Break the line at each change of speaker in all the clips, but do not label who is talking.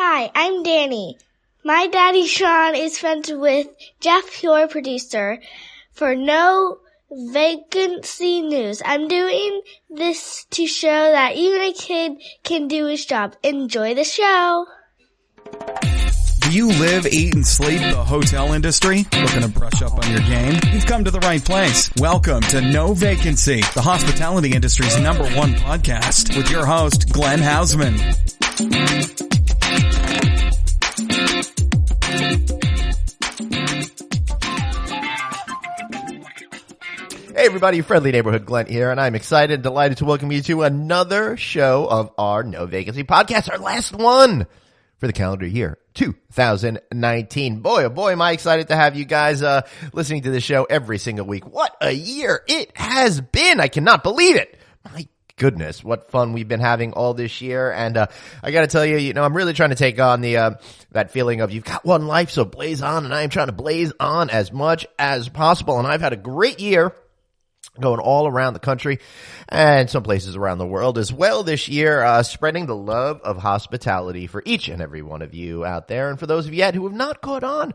Hi, I'm Danny. My daddy Sean is friends with Jeff, your producer, for No Vacancy News. I'm doing this to show that even a kid can do his job. Enjoy the show.
Do you live, eat, and sleep the hotel industry? Looking to brush up on your game? You've come to the right place. Welcome to No Vacancy, the hospitality industry's #1 podcast with your host, Glenn Hausman.
Hey everybody, friendly neighborhood Glenn here, and I'm excited and delighted to welcome you to another show of our No Vacancy podcast, our last one for the calendar year 2019. Boy, oh boy, am I excited to have you guys listening to the show every single week. What a year it has been. I cannot believe it. My goodness, what fun we've been having all this year. And I got to tell you, I'm really trying to take on the that feeling of you've got one life, so blaze on, and I am trying to blaze on as much as possible. And I've had a great year going all around the country and some places around the world as well this year, spreading the love of hospitality for each and every one of you out there. And for those of you yet who have not caught on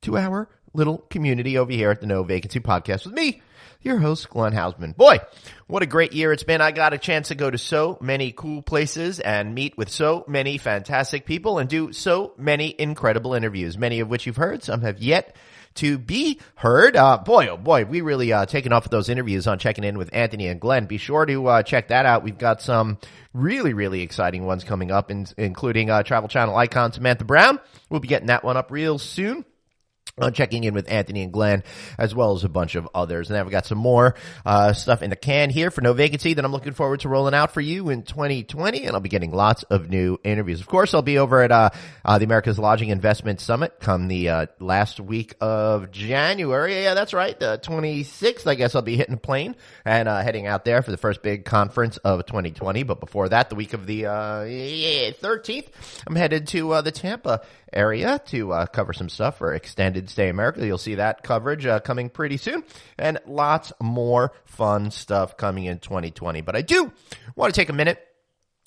to our little community over here at the No Vacancy podcast with me, your host, Glenn Hausman. Boy, what a great year it's been. I got a chance to go to so many cool places and meet with so many fantastic people and do so many incredible interviews, many of which you've heard, some have yet to be heard. Boy, oh boy, we really taken off with those interviews on Checking In with Anthony and Glenn. Be sure to check that out. We've got some really, really exciting ones coming up, including Travel Channel icon Samantha Brown. We'll be getting that one up real soon. Checking In with Anthony and Glenn, as well as a bunch of others. And then we've got some more stuff in the can here for No Vacancy that I'm looking forward to rolling out for you in 2020, and I'll be getting lots of new interviews. Of course, I'll be over at the America's Lodging Investment Summit come the last week of January. Yeah, that's right, the 26th. I guess I'll be hitting a plane and heading out there for the first big conference of 2020. But before that, the week of the 13th, I'm headed to the Tampa area to cover some stuff for Extended Stay America. You'll see that coverage coming pretty soon, and lots more fun stuff coming in 2020. But I do want to take a minute.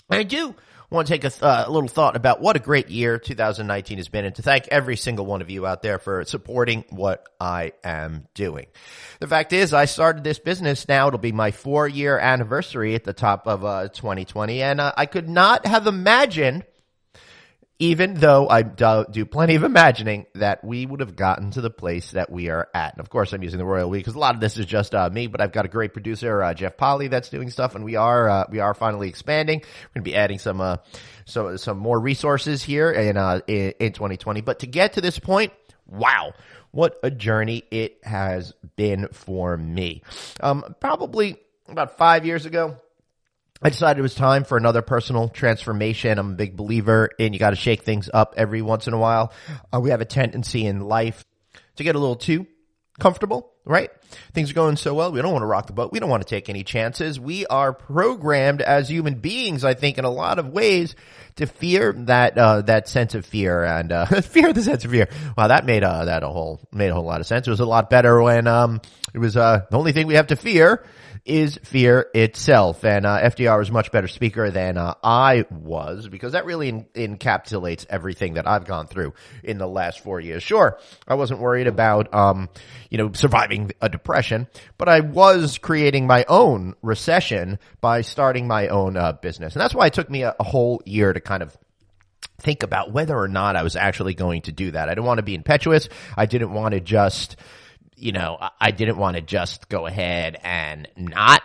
I do want to take a little thought about what a great year 2019 has been, and to thank every single one of you out there for supporting what I am doing. The fact is, I started this business now. It'll be my 4-year anniversary at the top of 2020, and I could not have imagined, even though I do plenty of imagining, that we would have gotten to the place that we are at. And of course, I'm using the royal we because a lot of this is just me, but I've got a great producer, Jeff Polly, that's doing stuff, and we are finally expanding. We're going to be adding some more resources here in 2020. But to get to this point, wow, what a journey it has been for me. Probably about 5 years ago, I decided it was time for another personal transformation. I'm a big believer in you got to shake things up every once in a while. We have a tendency in life to get a little too comfortable, right? Things are going so well. We don't want to rock the boat. We don't want to take any chances. We are programmed as human beings, I think, in a lot of ways to fear that sense of fear and fear the sense of fear. Wow, that made a whole lot of sense. It was a lot better when it was the only thing we have to fear is fear itself. And FDR was a much better speaker than I was, because that really encapsulates everything that I've gone through in the last 4 years. Sure, I wasn't worried about surviving a depression, but I was creating my own recession by starting my own business. And that's why it took me a whole year to kind of think about whether or not I was actually going to do that. I didn't want to be impetuous. I didn't want to just go ahead and not,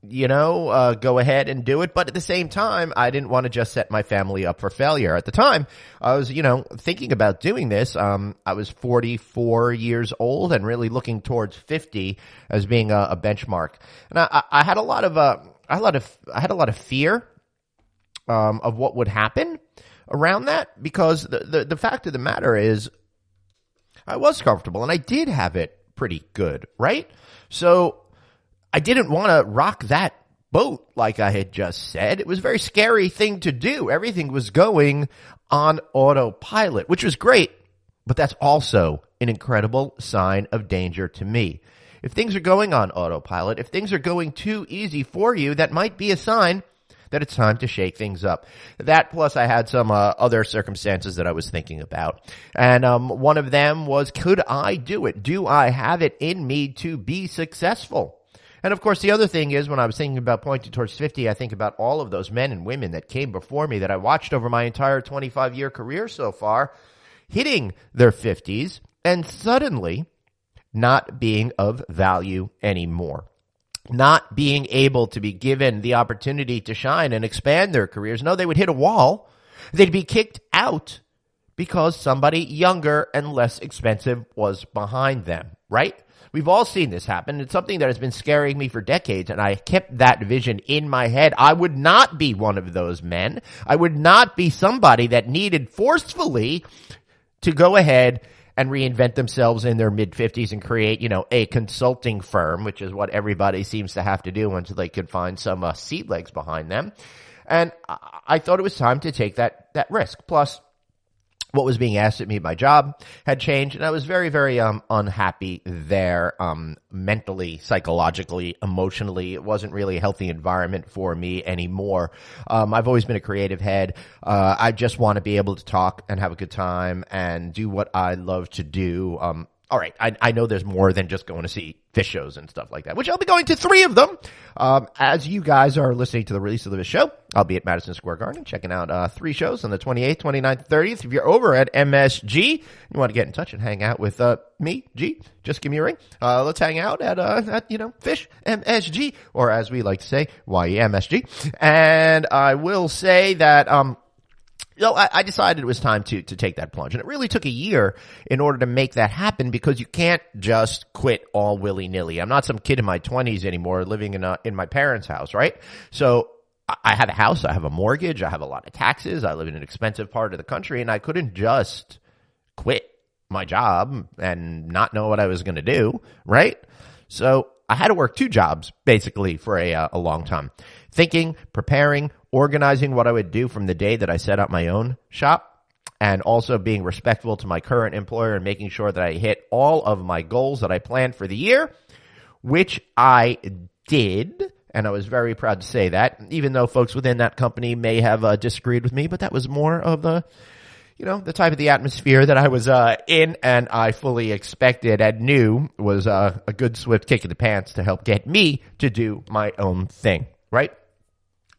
go ahead and do it. But at the same time, I didn't want to just set my family up for failure. At the time, I was, thinking about doing this. I was 44 years old and really looking towards 50 as being a benchmark. And I had a lot of fear, of what would happen around that, because the fact of the matter is I was comfortable and I did have it pretty good, right? So I didn't want to rock that boat like I had just said. It was a very scary thing to do. Everything was going on autopilot, which was great, but that's also an incredible sign of danger to me. If things are going on autopilot, if things are going too easy for you, that might be a sign that it's time to shake things up. That plus I had some other circumstances that I was thinking about. And one of them was, could I do it? Do I have it in me to be successful? And of course, the other thing is, when I was thinking about pointing towards 50, I think about all of those men and women that came before me that I watched over my entire 25-year career so far, hitting their 50s and suddenly not being of value anymore. Not being able to be given the opportunity to shine and expand their careers. No, they would hit a wall. They'd be kicked out because somebody younger and less expensive was behind them, right? We've all seen this happen. It's something that has been scaring me for decades, and I kept that vision in my head. I would not be one of those men. I would not be somebody that needed forcefully to go ahead and reinvent themselves in their mid-50s and create, a consulting firm, which is what everybody seems to have to do until they could find some seat legs behind them. And I thought it was time to take that risk. Plus, what was being asked of me, my job had changed, and I was very, very unhappy there, mentally, psychologically, emotionally. It wasn't really a healthy environment for me anymore. I've always been a creative head. I just want to be able to talk and have a good time and do what I love to do. All right, I know there's more than just going to see fish shows and stuff like that, which I'll be going to 3 of them. As you guys are listening to the release of this show, I'll be at Madison Square Garden checking out 3 shows on the 28th, 29th, 30th. If you're over at MSG, you want to get in touch and hang out with me, G, just give me a ring. Let's hang out at Fish MSG, or as we like to say, YEMSG. And I will say that I decided it was time to take that plunge. And it really took a year in order to make that happen, because you can't just quit all willy-nilly. I'm not some kid in my 20s anymore living in my parents' house, right? So I have a house, I have a mortgage, I have a lot of taxes, I live in an expensive part of the country, and I couldn't just quit my job and not know what I was going to do, right? So I had to work 2 jobs basically for a long time. Thinking, preparing, organizing what I would do from the day that I set up my own shop, and also being respectful to my current employer and making sure that I hit all of my goals that I planned for the year, which I did. And I was very proud to say that, even though folks within that company may have disagreed with me, but that was more of the type of the atmosphere that I was in, and I fully expected and knew was a good swift kick in the pants to help get me to do my own thing, right?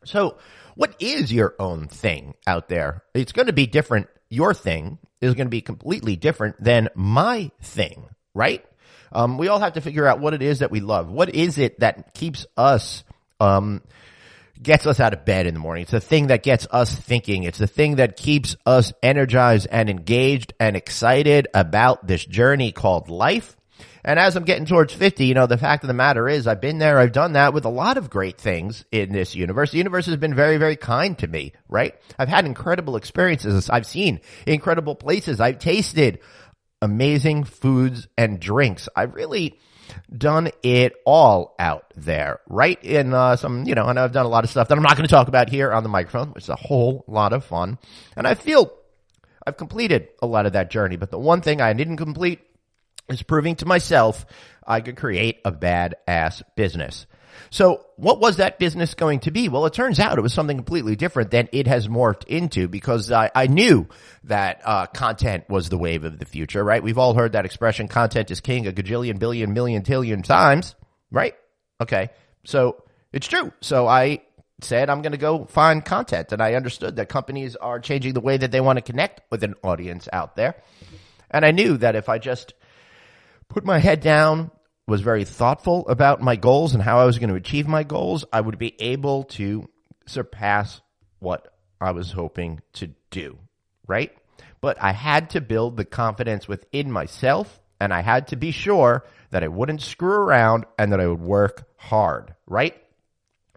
So what is your own thing out there? It's going to be different. Your thing is going to be completely different than my thing, right? We all have to figure out what it is that we love. What is it that keeps us, gets us out of bed in the morning? It's the thing that gets us thinking. It's the thing that keeps us energized and engaged and excited about this journey called life. And as I'm getting towards 50, the fact of the matter is I've been there, I've done that with a lot of great things in this universe. The universe has been very, very kind to me, right? I've had incredible experiences. I've seen incredible places. I've tasted amazing foods and drinks. I've really done it all out there, right? In some, and I've done a lot of stuff that I'm not going to talk about here on the microphone, which is a whole lot of fun. And I feel I've completed a lot of that journey. But the one thing I didn't complete is proving to myself I could create a badass business. So what was that business going to be? Well, it turns out it was something completely different than it has morphed into, because I knew that content was the wave of the future, right? We've all heard that expression, content is king, a gajillion, billion, million, tillion times, right? Okay, so it's true. So I said I'm going to go find content, and I understood that companies are changing the way that they want to connect with an audience out there. And I knew that if I just put my head down, was very thoughtful about my goals and how I was going to achieve my goals, I would be able to surpass what I was hoping to do, right? But I had to build the confidence within myself, and I had to be sure that I wouldn't screw around and that I would work hard, right?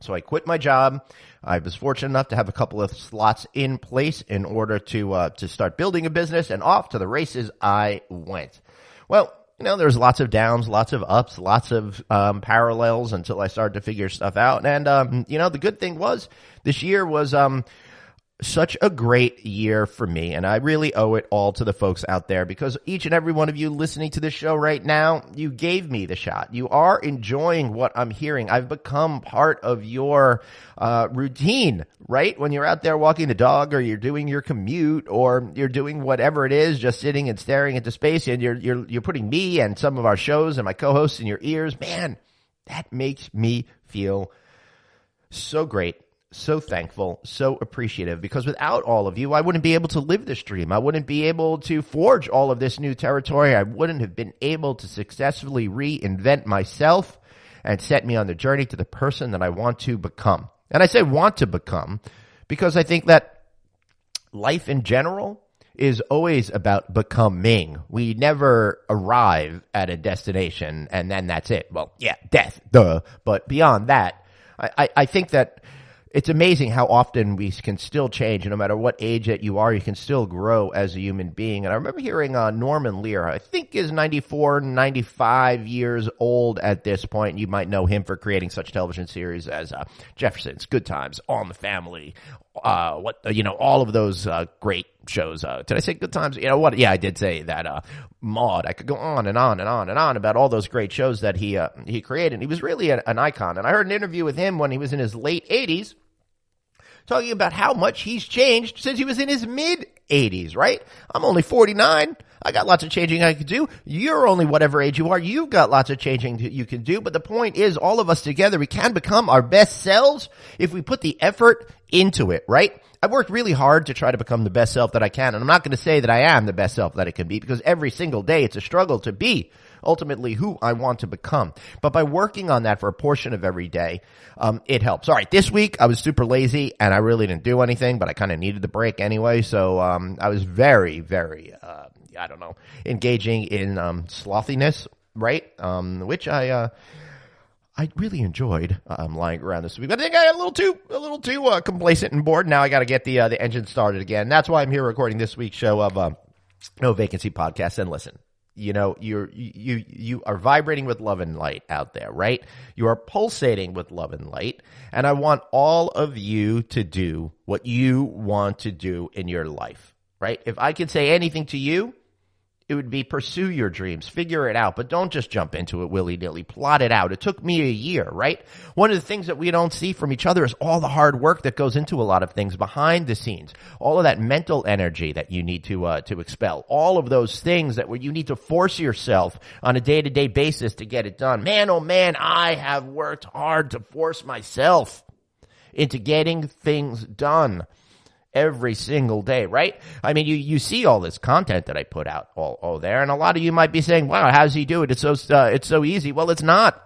So I quit my job. I was fortunate enough to have a couple of slots in place in order to start building a business, and off to the races I went. Well, there's lots of downs, lots of ups, lots of parallels until I started to figure stuff out. And, the good thing was this year was such a great year for me, and I really owe it all to the folks out there, because each and every one of you listening to this show right now, you gave me the shot. You are enjoying what I'm hearing. I've become part of your routine, right? When you're out there walking the dog, or you're doing your commute, or you're doing whatever it is, just sitting and staring into space, and you're putting me and some of our shows and my co-hosts in your ears. Man, that makes me feel so great. So thankful, so appreciative, because without all of you, I wouldn't be able to live this dream. I wouldn't be able to forge all of this new territory. I wouldn't have been able to successfully reinvent myself and set me on the journey to the person that I want to become. And I say want to become because I think that life in general is always about becoming. We never arrive at a destination and then that's it. Well, yeah, death, duh. But beyond that, I think that it's amazing how often we can still change. And no matter what age that you are, you can still grow as a human being. And I remember hearing Norman Lear, I think is 94, 95 years old at this point. You might know him for creating such television series as Jefferson's, Good Times, All in the Family, all of those great shows. Did I say Good Times? You know what? Yeah, I did say that. Maude. I could go on and on and on and on about all those great shows that he created. He was really an icon. And I heard an interview with him when he was in his late 80s. Talking about how much he's changed since he was in his mid-80s, right? I'm only 49. I got lots of changing I could do. You're only whatever age you are. You've got lots of changing you can do. But the point is, all of us together, we can become our best selves if we put the effort into it, right? I've worked really hard to try to become the best self that I can. And I'm not going to say that I am the best self that I can be, because every single day it's a struggle to be ultimately who I want to become. But by working on that for a portion of every day, it helps. All right, this week I was super lazy and I really didn't do anything, but I kind of needed the break anyway. So I was very, very, engaging in slothiness, right? Which I really enjoyed lying around this week. But I think I got a little too complacent and bored. Now I got to get the engine started again. That's why I'm here recording this week's show of No Vacancy Podcast. And listen, you know, you are vibrating with love and light out there, right? You are pulsating with love and light. And I want all of you to do what you want to do in your life, right? If I could say anything to you, it would be pursue your dreams, figure it out, but don't just jump into it willy-nilly. Plot it out. It took me a year, right? One of the things that we don't see from each other is all the hard work that goes into a lot of things behind the scenes. All of that mental energy that you need to expel. All of those things that where you need to force yourself on a day-to-day basis to get it done. Man, oh man, I have worked hard to force myself into getting things done every single day, right? I mean, you see all this content that I put out all there, and a lot of you might be saying, wow, how does he do it? It's so easy. Well, it's not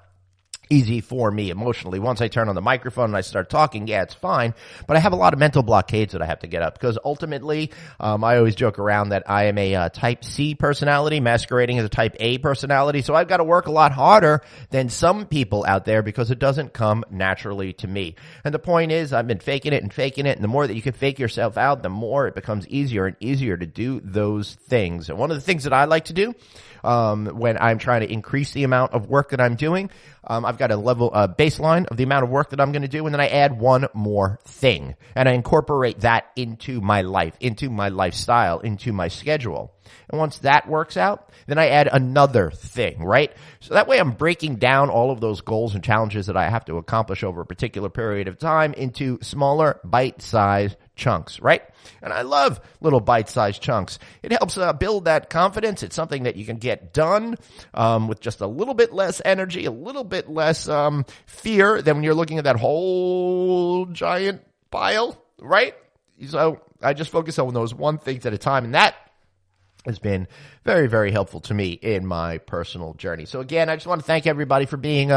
easy for me emotionally. Once I turn on the microphone and I start talking, yeah, it's fine. But I have a lot of mental blockades that I have to get up, because ultimately, I always joke around that I am a type C personality masquerading as a type A personality. So I've got to work a lot harder than some people out there because it doesn't come naturally to me. And the point is, I've been faking it. And the more that you can fake yourself out, the more it becomes easier and easier to do those things. And one of the things that I like to do, when I'm trying to increase the amount of work that I'm doing, I've got a baseline of the amount of work that I'm going to do, and then I add one more thing, and I incorporate that into my life, into my lifestyle, into my schedule. And once that works out, then I add another thing, right? So that way I'm breaking down all of those goals and challenges that I have to accomplish over a particular period of time into smaller bite-sized chunks, right? And I love little bite-sized chunks. It helps build that confidence. It's something that you can get done with just a little bit less energy, a little bit less fear than when you're looking at that whole giant pile, right? So I just focus on those one things at a time, and that has been very, very helpful to me in my personal journey. So again, I just want to thank everybody for being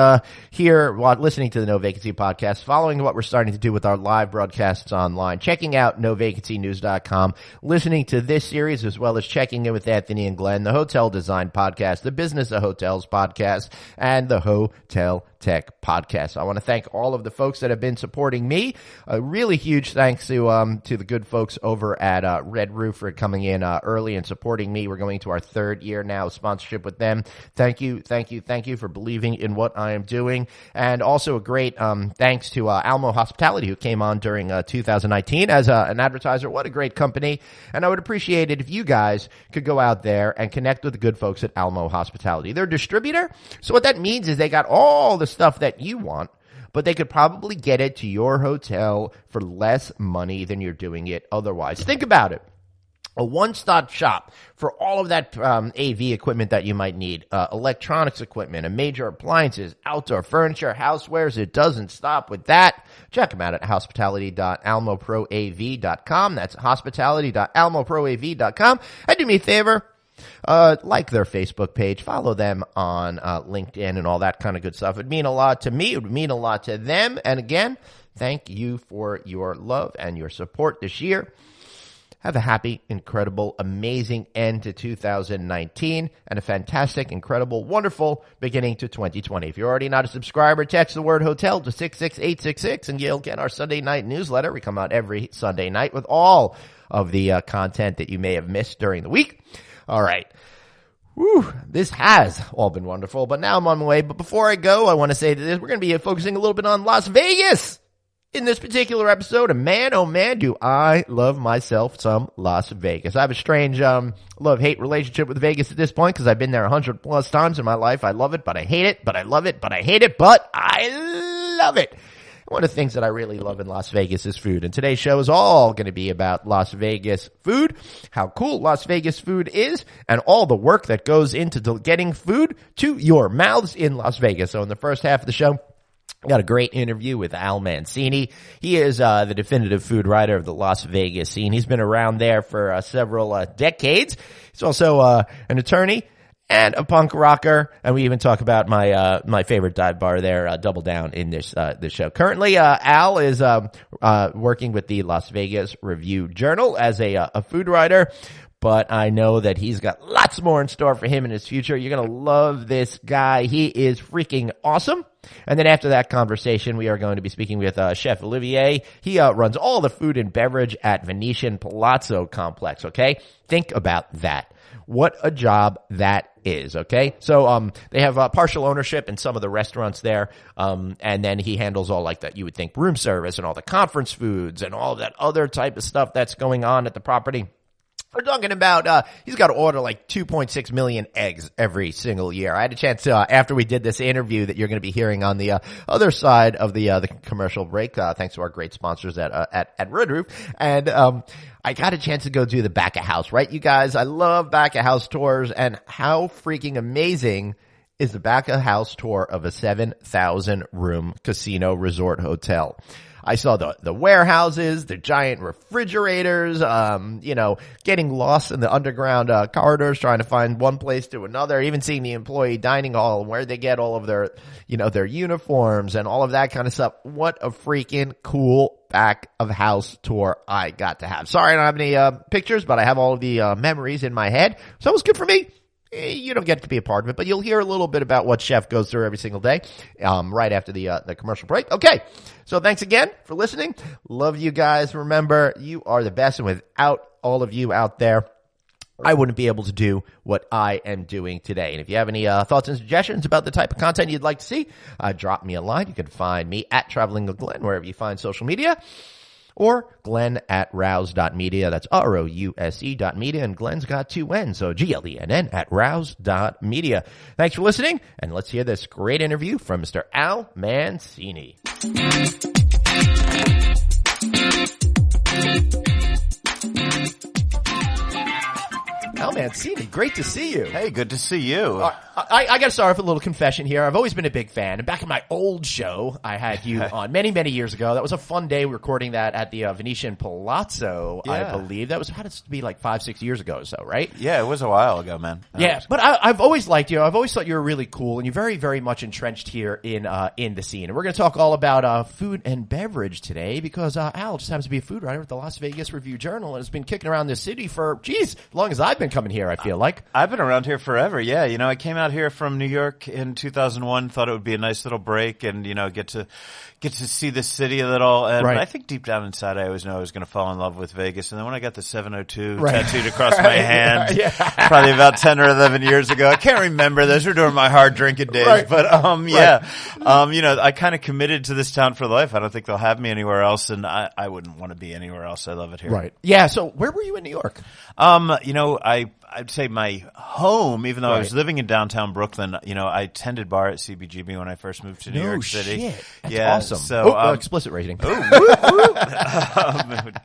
here while listening to the No Vacancy Podcast, following what we're starting to do with our live broadcasts online, checking out novacancynews.com, listening to this series, as well as checking in with Anthony and Glenn, the Hotel Design Podcast, the Business of Hotels Podcast, and the Hotel Tech Podcast. I want to thank all of the folks that have been supporting me. A really huge thanks to the good folks over at Red Roof for coming in early and supporting me. We're going to our third year now of sponsorship with them. Thank you for believing in what I am doing. And also a great thanks to Almo Hospitality, who came on during 2019 as an advertiser. What a great company. And I would appreciate it if you guys could go out there and connect with the good folks at Almo Hospitality. They're a distributor. So what that means is they got all the stuff that you want, but they could probably get it to your hotel for less money than you're doing it otherwise. Think about it. A one-stop shop for all of that AV equipment that you might need, electronics equipment, and major appliances, outdoor furniture, housewares. It doesn't stop with that. Check them out at hospitality.almoproav.com. That's hospitality.almoproav.com. And do me a favor, like their Facebook page, follow them on LinkedIn and all that kind of good stuff. It'd mean a lot to me. It would mean a lot to them. And again, thank you for your love and your support this year. Have a happy, incredible, amazing end to 2019 and a fantastic, incredible, wonderful beginning to 2020. If you're already not a subscriber, text the word hotel to 66866 and you'll get our Sunday night newsletter. We come out every Sunday night with all of the content that you may have missed during the week. All right. Whew, this has all been wonderful, but now I'm on my way. But before I go, I want to say that we're going to be focusing a little bit on Las Vegas in this particular episode. And man, oh man, do I love myself some Las Vegas. I have a strange love-hate relationship with Vegas at this point because I've been there 100 plus times in my life. I love it, but I hate it, but I love it, but I hate it, but I love it. One of the things that I really love in Las Vegas is food. And today's show is all going to be about Las Vegas food, how cool Las Vegas food is, and all the work that goes into getting food to your mouths in Las Vegas. So in the first half of the show, I got a great interview with Al Mancini. He is the definitive food writer of the Las Vegas scene. He's been around there for several decades. He's also an attorney and a punk rocker, and we even talk about my favorite dive bar there, Double Down, in this show. Currently, Al is working with the Las Vegas Review-Journal as a food writer, but I know that he's got lots more in store for him in his future. You're gonna love this guy. He is freaking awesome. And then after that conversation, we are going to be speaking with Chef Olivier. He runs all the food and beverage at Venetian Palazzo Complex, okay? Think about that. What a job that is, okay? So they have partial ownership in some of the restaurants there, and then he handles all like that, you would think, room service and all the conference foods and all of that other type of stuff that's going on at the property. We're talking about, he's got to order like 2.6 million eggs every single year. I had a chance to, after we did this interview that you're going to be hearing on the other side of the commercial break, thanks to our great sponsors at Red Roof. And, I got a chance to go do the back of house, right? You guys, I love back of house tours, and how freaking amazing is the back of house tour of a 7,000 room casino resort hotel. I saw the warehouses, the giant refrigerators, getting lost in the underground corridors, trying to find one place to another, even seeing the employee dining hall and where they get all of their uniforms and all of that kind of stuff. What a freaking cool back of house tour I got to have. Sorry I don't have any pictures, but I have all of the memories in my head. So it was good for me. You don't get to be a part of it, but you'll hear a little bit about what Chef goes through every single day, right after the commercial break. Okay. So thanks again for listening. Love you guys. Remember, you are the best, and without all of you out there, I wouldn't be able to do what I am doing today. And if you have any thoughts and suggestions about the type of content you'd like to see, drop me a line. You can find me at Traveling with Glenn, wherever you find social media. Or Glenn at rouse.media. That's ROUSE.media. And Glenn's got 2 N's. So GLENN at rouse.media. Thanks for listening. And let's hear this great interview from Mr. Al Mancini. Al Mancini, great to see you.
Hey, good to see you.
I got to start off with a little confession here. I've always been a big fan. And back in my old show, I had you on many, many years ago. That was a fun day recording that at the Venetian Palazzo, I believe. That was, how did it be, like 5-6 years ago or so, right?
Yeah, it was a while ago, man.
But I've always liked you. I've always thought you were really cool, and you're very, very much entrenched here in the scene. And we're going to talk all about food and beverage today because Al just happens to be a food writer at the Las Vegas Review-Journal and has been kicking around this city for, as long as I've been been coming here, I feel like.
I've been around here forever. Yeah. I came out here from New York in 2001, thought it would be a nice little break and, get to see the city a little. And
Right.
I think deep down inside, I always knew I was going to fall in love with Vegas. And then when I got the 702 tattooed across my hand, probably about 10 or 11 years ago, I can't remember. Those were during my hard drinking days.
Right.
But, I kind of committed to this town for life. I don't think they'll have me anywhere else. And I wouldn't want to be anywhere else. I love it here.
Right. Yeah. So where were you in New York?
I'd say my home, even though I was living in downtown Brooklyn, I tended bar at CBGB when I first moved to New York City.
Shit. That's
yeah,
awesome.
So,
explicit rating.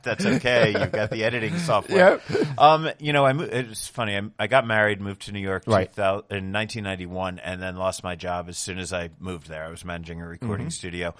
That's okay. You've got the editing software. It's funny. I got married, moved to New York in 1991, and then lost my job as soon as I moved there. I was managing a recording studio.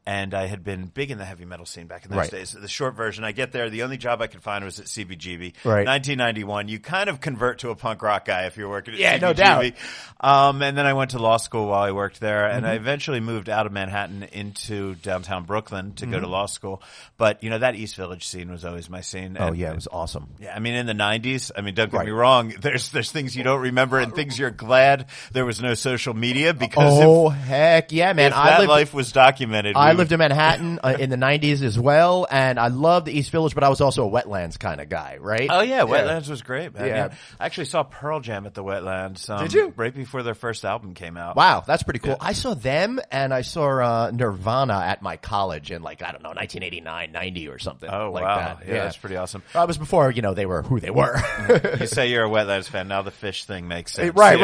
And I had been big in the heavy metal scene back in those days. The short version, I get there. The only job I could find was at CBGB.
Right.
1991. You kind of convert to a punk rock guy if you're working at CBGB.
No doubt.
And then I went to law school while I worked there. And I eventually moved out of Manhattan into downtown Brooklyn to go to law school. But, that East Village scene was always my scene.
Oh, yeah. It was awesome.
Yeah. In the 90s, don't get me wrong. There's things you don't remember and things you're glad there was no social media because
heck yeah, man.
If life was documented.
I lived in Manhattan in the 90s as well, and I loved the East Village, but I was also a Wetlands kind of guy, right?
Oh, yeah. Wetlands was great, man.
Yeah.
I actually saw Pearl Jam at the Wetlands.
Did you?
Right before their first album came out.
Wow, that's pretty cool. Yeah. I saw them, and I saw Nirvana at my college in, 1989, 90 or something like that.
Yeah, that's pretty awesome.
It was before, they were who they were.
You say you're a Wetlands fan, now the fish thing makes sense.
Right.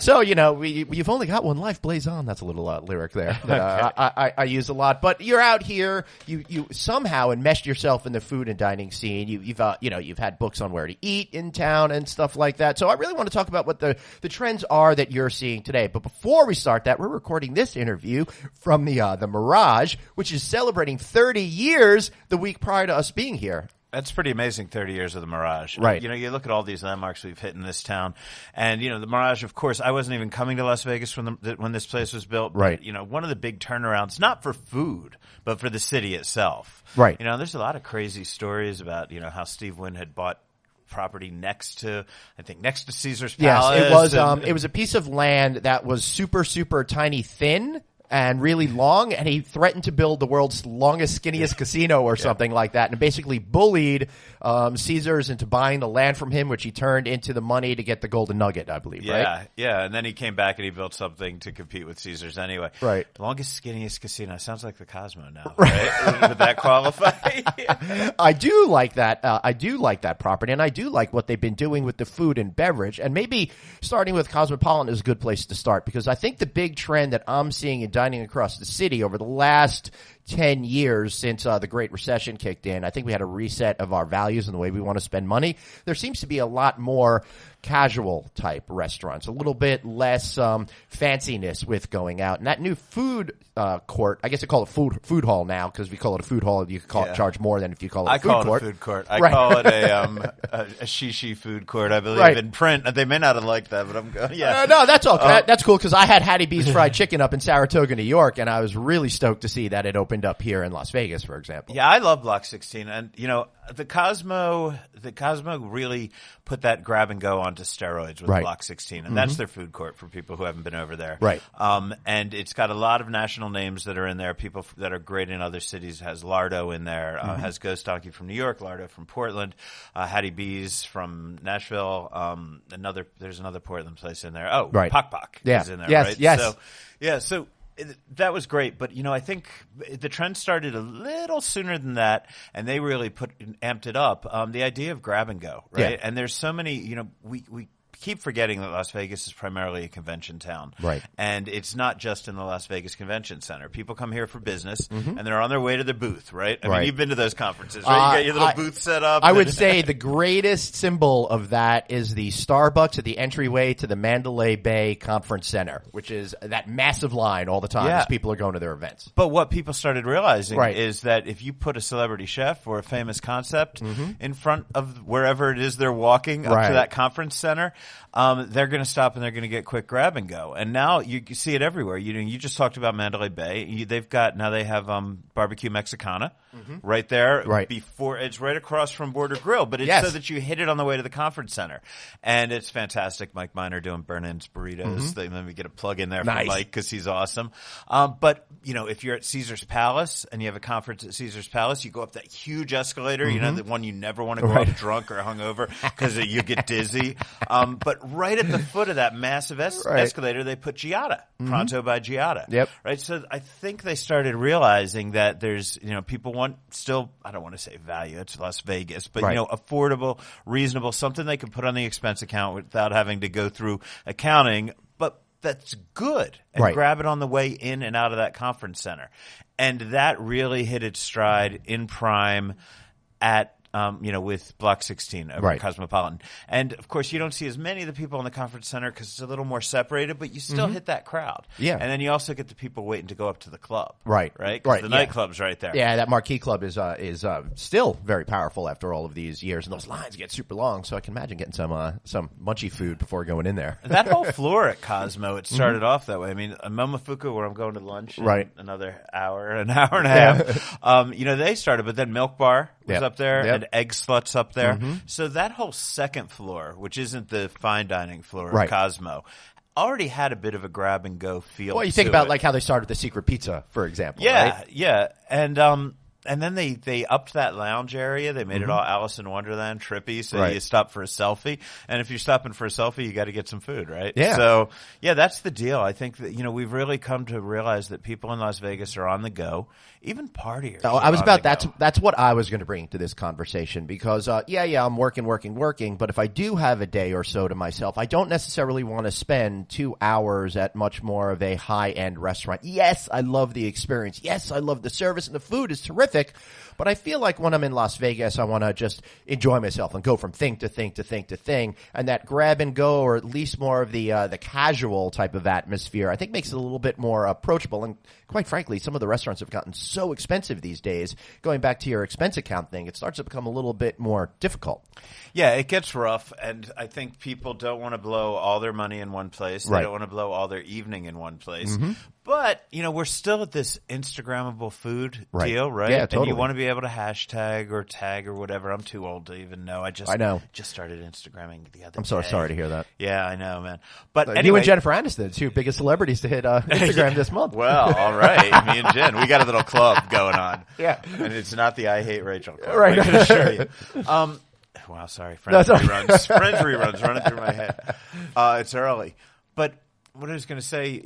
So, you've only got one life, blaze on. That's a little lyric there that I use a lot. But you're out here, you somehow enmeshed yourself in the food and dining scene. You've had books on where to eat in town and stuff like that. So I really want to talk about what the trends are that you're seeing today. But before we start that, we're recording this interview from the Mirage, which is celebrating 30 years the week prior to us being here.
That's pretty amazing, 30 years of the Mirage.
Right.
You look at all these landmarks we've hit in this town. And, the Mirage, of course, I wasn't even coming to Las Vegas when this place was built.
Right.
But, one of the big turnarounds, not for food, but for the city itself.
Right.
There's a lot of crazy stories about, how Steve Wynn had bought property next to Caesar's Palace.
Yes, it was a piece of land that was super, super tiny thin and really long, and he threatened to build the world's longest, skinniest casino or something like that, and basically bullied Caesars into buying the land from him, which he turned into the money to get the golden nugget, I believe, right?
Yeah, and then he came back and he built something to compete with Caesars anyway.
Right.
The longest, skinniest casino. Sounds like the Cosmo now, right? Would that qualify?
I do like that. I do like that property, and I do like what they've been doing with the food and beverage, and maybe starting with Cosmopolitan is a good place to start, because I think the big trend that I'm seeing in dining across the city over the last 10 years since the Great Recession kicked in, I think we had a reset of our values and the way we want to spend money. There seems to be a lot more casual type restaurants, a little bit less fanciness with going out. And that new food court, I guess they call it food hall now, because we call it a food hall. You can charge more than if you call it a food court.
I call it a food court. I call it a shishi food court, I believe, in print. They may not have liked that, but I'm going,
no, that's okay. That's cool, because I had Hattie B's Fried Chicken up in Saratoga, New York, and I was really stoked to see that it opened up here in Las Vegas, for example.
Yeah, I love Block 16. And, the Cosmo really put that grab and go onto steroids with Block 16. And that's their food court for people who haven't been over there.
Right.
And it's got a lot of national names that are in there, people that are great in other cities. It has Lardo in there, has Ghost Donkey from New York, Lardo from Portland, Hattie B's from Nashville, there's another Portland place in there. Oh, right. Pok Pok is in there, right?
Yes.
So that was great, but I think the trend started a little sooner than that, and they really amped it up. The idea of grab and go, right?
Yeah.
And there's so many, we keep forgetting that Las Vegas is primarily a convention town.
Right.
And it's not just in the Las Vegas Convention Center. People come here for business, and they're on their way to their booth, right? I mean, you've been to those conferences, right? You get your little booth set up.
I would say the greatest symbol of that is the Starbucks at the entryway to the Mandalay Bay Conference Center, which is that massive line all the time as people are going to their events.
But what people started realizing is that if you put a celebrity chef or a famous concept in front of wherever it is they're walking up to that conference center, they're going to stop and they're going to get quick grab and go. And now you see it everywhere. You just talked about Mandalay Bay. They have barbecue Mexicana right there.
Right.
Before it's right across from Border Grill, but it's so that you hit it on the way to the conference center. And it's fantastic. Mike Miner doing burn-ins burritos. Let me get a plug in there for Mike because he's awesome. But, if you're at Caesar's Palace and you have a conference at Caesar's Palace, you go up that huge escalator, the one you never want to go up drunk or hungover because you get dizzy. But right at the foot of that massive escalator, they put Giada, Pronto by Giada.
Yep.
Right. So I think they started realizing that there's, people want still, I don't want to say value, it's Las Vegas, but, affordable, reasonable, something they can put on the expense account without having to go through accounting, but that's good, and grab it on the way in and out of that conference center. And that really hit its stride in prime at with Block 16 over Cosmopolitan. And, of course, you don't see as many of the people in the conference center because it's a little more separated, but you still hit that crowd. Yeah. And then you also get the people waiting to go up to the club. Right. Because the nightclub's right there.
Yeah, that Marquee Club is still very powerful after all of these years, and those lines get super long, so I can imagine getting some munchy food before going in there.
That whole floor at Cosmo, it started off that way. I mean, Momofuku, where I'm going to lunch in another hour and a half, they started, but then Milk Bar was up there, and Egg Sluts up there. So that whole second floor, which isn't the fine dining floor of Cosmo, already had a bit of a grab and go feel.
Well, you think about like how they started the Secret Pizza, for example.
Yeah, and then they upped that lounge area. They made it all Alice in Wonderland trippy, so you stop for a selfie. And if you're stopping for a selfie, you got to get some food, right?
Yeah.
So, that's the deal. I think that, we've really come to realize that people in Las Vegas are on the go, even partiers.
Oh, that's what I was going to bring to this conversation because, I'm working. But if I do have a day or so to myself, I don't necessarily want to spend 2 hours at much more of a high-end restaurant. Yes, I love the experience. Yes, I love the service, and the food is terrific. But I feel like when I'm in Las Vegas, I want to just enjoy myself and go from thing to thing to thing to thing. And that grab and go, or at least more of the casual type of atmosphere, I think makes it a little bit more approachable. And quite frankly, some of the restaurants have gotten so expensive these days. Going back to your expense account thing, it starts to become a little bit more difficult.
Yeah, it gets rough. And I think people don't want to blow all their money in one place. They don't want to blow all their evening in one place. But, we're still at this Instagrammable food deal, right?
Yeah, totally.
And you want to be able to hashtag or tag or whatever. I'm too old to even know. I just started Instagramming the other day.
I'm so sorry to hear that.
Yeah, I know, man. But anyway,
you and Jennifer Aniston, the two biggest celebrities to hit Instagram this month.
Well, all right. Me and Jen, we got a little club going on. Yeah. And it's not the I Hate Rachel club. Right. I can assure you. Wow, sorry. Friends reruns running through my head. It's early. But what I was going to say,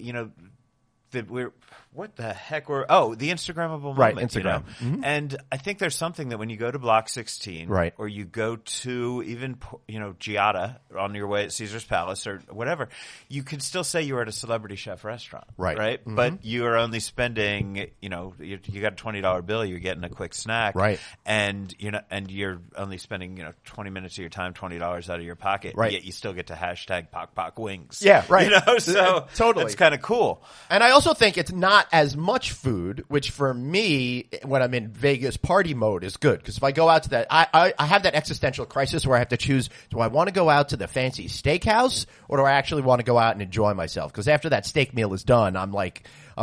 what the heck the Instagrammable moment.
Right, Instagram.
And I think there's something that when you go to Block 16 or you go to even, Giada on your way at Caesar's Palace or whatever, you can still say you were at a celebrity chef restaurant. Right. But you are only spending, you got a $20 bill, you're getting a quick snack. Right. And you're only spending, 20 minutes of your time, $20 out of your pocket. Right. Yet you still get to hashtag Pock Pock Wings.
Yeah, right.
So
totally.
It's kind of cool.
And I also think it's not as much food, which for me, when I'm in Vegas party mode, is good. Because if I go out to that, I have that existential crisis where I have to choose, do I want to go out to the fancy steakhouse or do I actually want to go out and enjoy myself? Because after that steak meal is done, I'm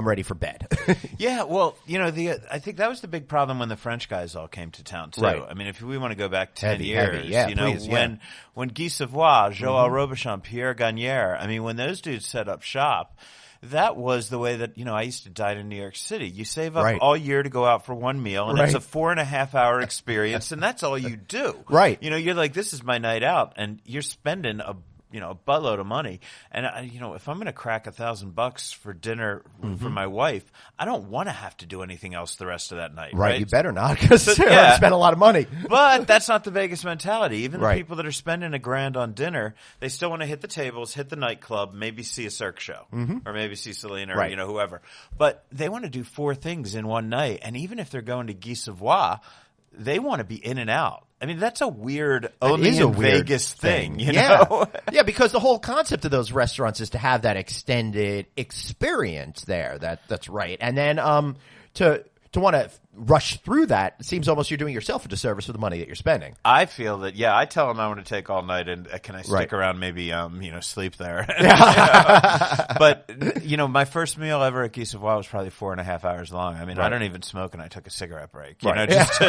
ready for bed.
Yeah, well, I think that was the big problem when the French guys all came to town, too. Right. I mean, if we want to go back 10 years, when Guy Savoy, Joël Robuchon, Pierre Gagnère, I mean, when those dudes set up shop, that was the way that, I used to dine in New York City. You save up all year to go out for one meal, and it's a 4.5 hour experience, and that's all you do. Right. You're like, this is my night out, and you're spending a buttload of money. And, if I'm going to crack $1,000 for dinner for my wife, I don't want to have to do anything else the rest of that night.
Right. You better not, because you're going to spend a lot of money.
But that's not the Vegas mentality. Even the people that are spending $1,000 on dinner, they still want to hit the tables, hit the nightclub, maybe see a Cirque show, or maybe see Selena or, whoever. But they want to do 4 things in one night. And even if they're going to Guy Savoy, they want to be in and out. I mean, that's a weird Vegas thing, you know?
Yeah, because the whole concept of those restaurants is to have that extended experience there. That's right. And then to want to rush through that, it seems almost you're doing yourself a disservice for the money that you're spending.
I feel that, I tell them I want to take all night, and can I stick around, maybe, sleep there? But, my first meal ever at Guy Savoy was probably 4.5 hours long. I mean, I don't even smoke, and I took a cigarette break, just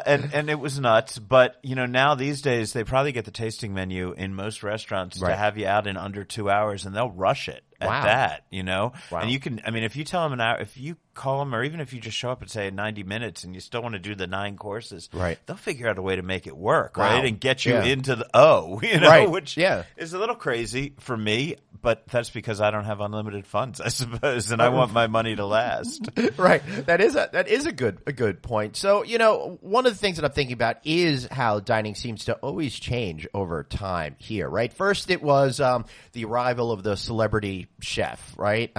and it was nuts. But, now these days, they probably get the tasting menu in most restaurants to have you out in under 2 hours, and they'll rush it. At that, and you can, if you tell them an hour, if you call them, or even if you just show up and say 90 minutes and you still want to do the 9 courses, they'll figure out a way to make it work, right? And get you into the which is a little crazy for me, but that's because I don't have unlimited funds, I suppose, and I want my money to last.
Right. That is a good point. So, one of the things that I'm thinking about is how dining seems to always change over time here, right? First, it was the arrival of the celebrity chef, right?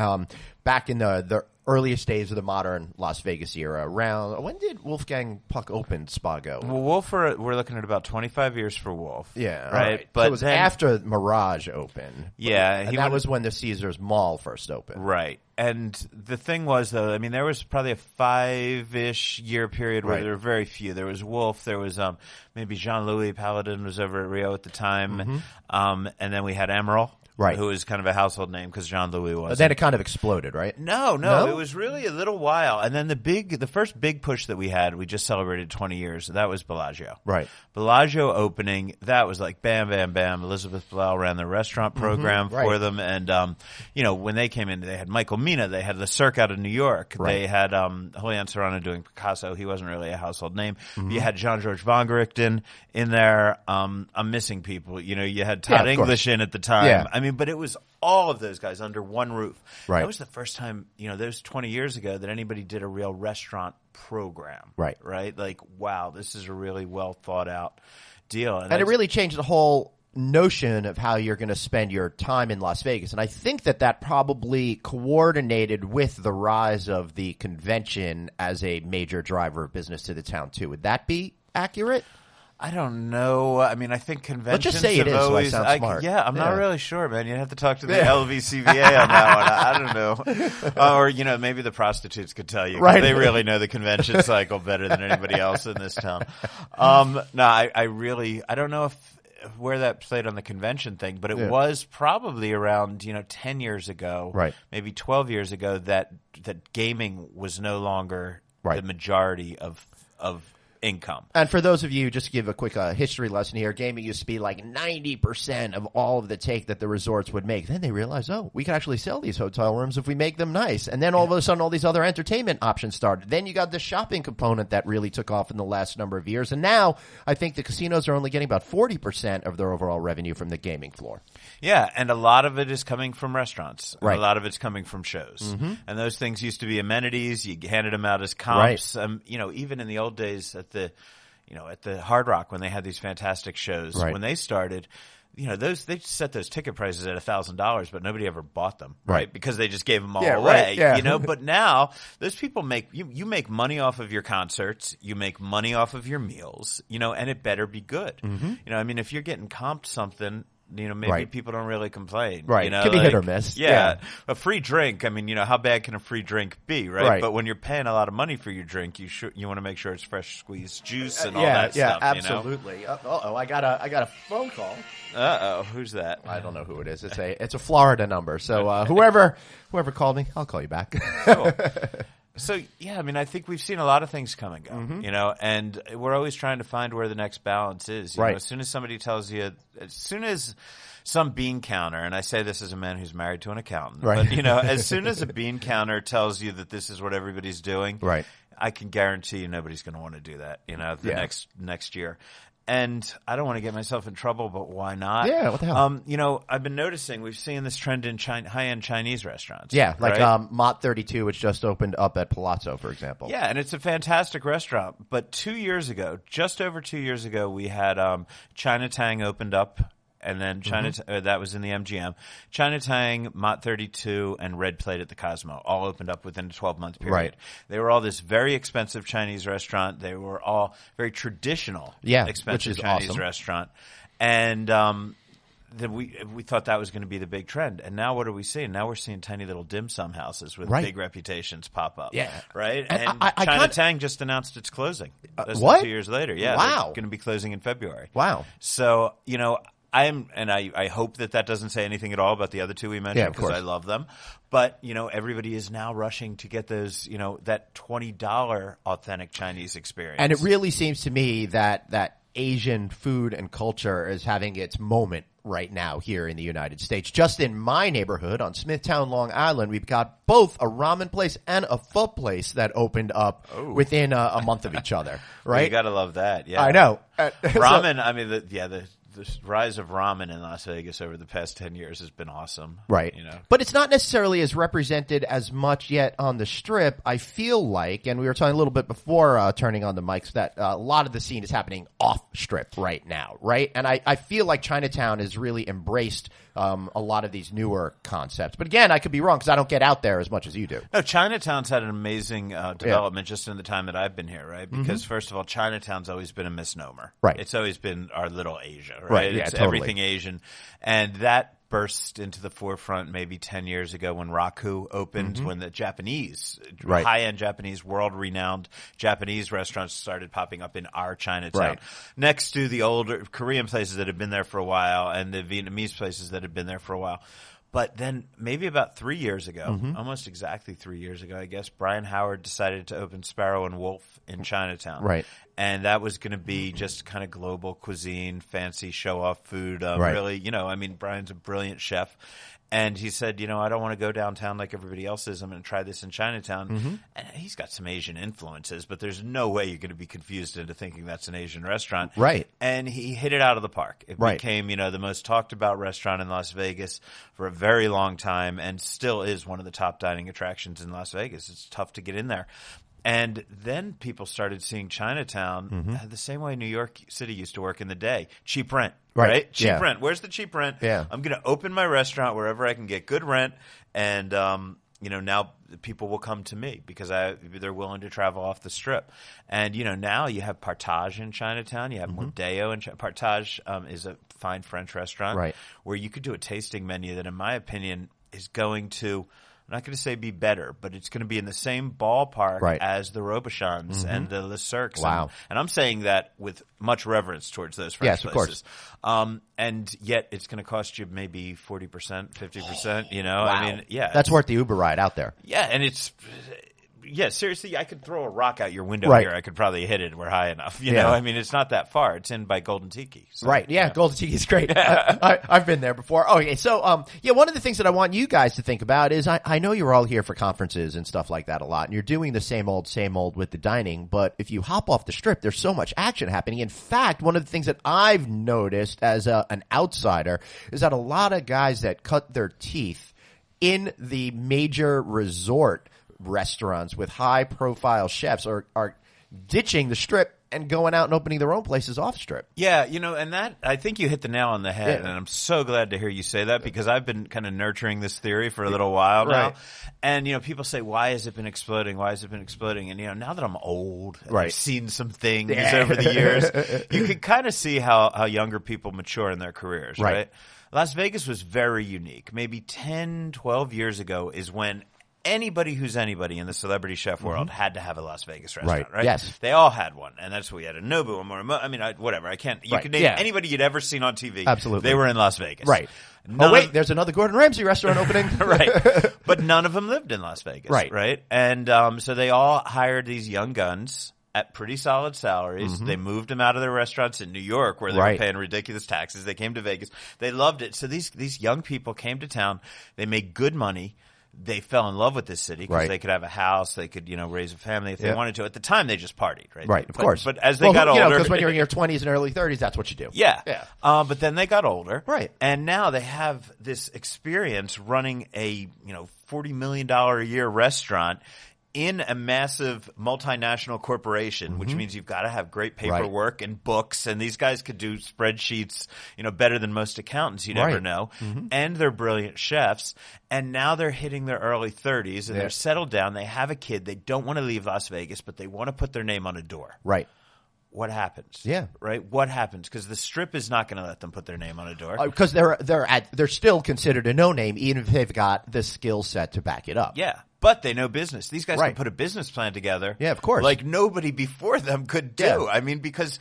Back in the earliest days of the modern Las Vegas era. Around when did Wolfgang Puck open Spago?
Well, Wolf, we're looking at about 25 years for Wolf.
Yeah,
right.
But so it was after Mirage opened.
Yeah,
and that was when the Caesars Mall first opened.
Right. And the thing was, though, there was probably a 5-ish year period where there were very few. There was Wolf. There was maybe Jean-Louis Paladin was over at Rio at the time, and then we had Emerald. Right. Who was kind of a household name because Jean-Louis was.
But then it kind of exploded, right?
No, it was really a little while. And then the first big push that we had, we just celebrated 20 years. That was Bellagio.
Right.
Bellagio opening, that was like bam, bam, bam. Elizabeth Blau ran the restaurant program for them. And, when they came in, they had Michael Mina. They had the Cirque out of New York. Right. They had Julian Serrano doing Picasso. He wasn't really a household name. You had Jean-Georges Vongerichten in there. I'm missing people. You had Todd English in at the time.
Yeah.
But it was all of those guys under one roof.
Right.
That was the first time, that was 20 years ago that anybody did a real restaurant program.
Right.
Right? Like, wow, this is a really well thought out deal.
And it really changed the whole notion of how you're going to spend your time in Las Vegas. And I think that probably coordinated with the rise of the convention as a major driver of business to the town, too. Would that be accurate?
I don't know. I think conventions.
Let's just say it is, so I sound smart.
I'm not really sure, man. You'd have to talk to the LVCVA on that one. I don't know. Or, maybe the prostitutes could tell you. Right. They really know the convention cycle better than anybody else in this town. No, I don't know where that played on the convention thing, but it was probably around, 10 years ago, maybe 12 years ago, that gaming was no longer the majority of income.
And for those of you, just to give a quick history lesson here, gaming used to be like 90% of all of the take that the resorts would make. Then they realized, we can actually sell these hotel rooms if we make them nice. And then all of a sudden, all these other entertainment options started. Then you got the shopping component that really took off in the last number of years. And now I think the casinos are only getting about 40% of their overall revenue from the gaming floor.
Yeah, and a lot of it is coming from restaurants. Right. A lot of it's coming from shows. And those things used to be amenities. You handed them out as comps. Right. Even in the old days at the Hard Rock when they had these fantastic shows, when they started, they set those ticket prices at $1,000, but nobody ever bought them, right? Because they just gave them all away, But now those people make you make money off of your concerts, you make money off of your meals, and it better be good. If you're getting comped something. Maybe people don't really complain.
Right. It could be hit or miss.
Yeah. A free drink. How bad can a free drink be, right? But when you're paying a lot of money for your drink, you want to make sure it's fresh squeezed juice and all that stuff.
Yeah, absolutely. I got a phone call.
Who's that?
I don't know who it is. It's a Florida number. So whoever called me, I'll call you back.
Cool. So, I think we've seen a lot of things come and go, and we're always trying to find where the next balance is. As soon as somebody tells you, as soon as some bean counter, and I say this as a man who's married to an accountant, but, as soon as a bean counter tells you that this is what everybody's doing, I can guarantee you nobody's going to want to do that, next year. And I don't want to get myself in trouble, but why not?
Yeah, what the hell?
I've been noticing we've seen this trend in high-end Chinese restaurants.
Yeah, like Mott 32, which just opened up at Palazzo, for example.
Yeah, and it's a fantastic restaurant. But 2 years ago, just over 2 years ago, we had Chinatang opened up. And then that was in the MGM. Chinatang, Mott 32, and Red Plate at the Cosmo all opened up within a 12-month period.
Right.
They were all this very expensive Chinese restaurant. They were all very traditional, expensive Chinese restaurant. And then we thought that was going to be the big trend. And now what are we seeing? Now we're seeing tiny little dim sum houses with big reputations pop up.
Yeah.
Right?
And
Chinatown just announced it's closing.
What?
2 years later. Yeah.
Wow.
They're going to be closing in February.
Wow.
So, I hope that doesn't say anything at all about the other two we mentioned because I love them. But, everybody is now rushing to get those, that $20 authentic Chinese experience.
And it really seems to me that Asian food and culture is having its moment right now here in the United States. Just in my neighborhood on Smithtown, Long Island, we've got both a ramen place and a pho place that opened up within a month of each other. Right?
Well, you got to love that. Yeah,
I know.
Ramen. The rise of ramen in Las Vegas over the past 10 years has been awesome.
Right. But it's not necessarily as represented as much yet on the Strip, I feel like, and we were talking a little bit before turning on the mics, that a lot of the scene is happening off Strip right now, right? And I feel like Chinatown has really embraced a lot of these newer concepts. But again, I could be wrong because I don't get out there as much as you do.
No, Chinatown's had an amazing development just in the time that I've been here, right? Because first of all, Chinatown's always been a misnomer.
Right.
It's always been our little Asia, right?
Right, yeah,
it's
totally.
everything Asian. And that burst into the forefront maybe 10 years ago when Raku opened, when the Japanese, high-end Japanese, world-renowned Japanese restaurants started popping up in our Chinatown.
Right.
Next to the older Korean places that have been there for a while and the Vietnamese places that have been there for a while. But then maybe about 3 years ago, almost exactly 3 years ago, I guess, Brian Howard decided to open Sparrow and Wolf in Chinatown.
Right.
And that was going to be just kind of global cuisine, fancy show-off food. Really, Brian's a brilliant chef. And he said, I don't want to go downtown like everybody else is. I'm going to try this in Chinatown. And he's got some Asian influences, but there's no way you're going to be confused into thinking that's an Asian restaurant.
Right.
And he hit it out of the park. It became, the most talked about restaurant in Las Vegas for a very long time and still is one of the top dining attractions in Las Vegas. It's tough to get in there. And then people started seeing Chinatown the same way New York City used to work in the day. Cheap rent, right? Cheap rent. Where's the cheap rent?
Yeah.
I'm going to open my restaurant wherever I can get good rent. And, now people will come to me because they're willing to travel off the Strip. And, now you have Partage in Chinatown. You have Mordeo in Partage is a fine French restaurant where you could do a tasting menu that, in my opinion, is going to – I'm not going to say be better, but it's going to be in the same ballpark as the Robichons and the Le Cirques.
Wow.
And I'm saying that with much reverence towards those French places.
Of course.
And yet it's going to cost you maybe 40%, 50%,
Wow.
I mean, yeah.
That's worth the Uber ride out there.
Yeah, and it's – yeah, seriously, I could throw a rock out your window here. I could probably hit it. We're high enough. You know, I mean, it's not that far. It's in by Golden Tiki. So,
right. Yeah, Golden Tiki is great. I've been there before. Okay. So, one of the things that I want you guys to think about is I know you're all here for conferences and stuff like that a lot, and you're doing the same old with the dining, but if you hop off the Strip, there's so much action happening. In fact, one of the things that I've noticed as an outsider is that a lot of guys that cut their teeth in the major resort restaurants with high profile chefs are ditching the Strip and going out and opening their own places off Strip.
Yeah, and that, I think you hit the nail on the head, and I'm so glad to hear you say that because I've been kind of nurturing this theory for a little while now. And, people say, why has it been exploding? Why has it been exploding? And, now that I'm old, and I've seen some things over the years, you can kind of see how younger people mature in their careers, right? Las Vegas was very unique. Maybe 10, 12 years ago is when anybody who's anybody in the celebrity chef world had to have a Las Vegas restaurant, right?
Yes.
They all had one. And that's what we had. A Nobu, a Morimoto. I mean, whatever. I can't. You could name anybody you'd ever seen on TV.
Absolutely.
They were in Las Vegas.
Right. There's another Gordon Ramsay restaurant opening.
Right. But none of them lived in Las Vegas. Right. And so they all hired these young guns at pretty solid salaries. They moved them out of their restaurants in New York where they were paying ridiculous taxes. They came to Vegas. They loved it. So these young people came to town. They made good money. They fell in love with this city because they could have a house, they could, raise a family if they wanted to. At the time, they just partied, right?
Right, of course.
But as they got older,
because when you're in your 20s and early 30s, that's what you do.
Yeah. But then they got older,
right?
And now they have this experience running a $40 million a year restaurant in a massive multinational corporation, which means you've got to have great paperwork and books, and these guys could do spreadsheets, better than most accountants you'd ever know, and they're brilliant chefs, and now they're hitting their early 30s, and they're settled down, they have a kid, they don't want to leave Las Vegas, but they want to put their name on a door.
Right.
what happens?
Yeah.
Right? What happens? Because the Strip is not going to let them put their name on a door.
Because they're still considered a no-name, even if they've got the skill set to back it up.
Yeah. But they know business. These guys
Right.
can put a business plan together.
Yeah, of course.
Like nobody before them could do.
Yeah.
I mean, because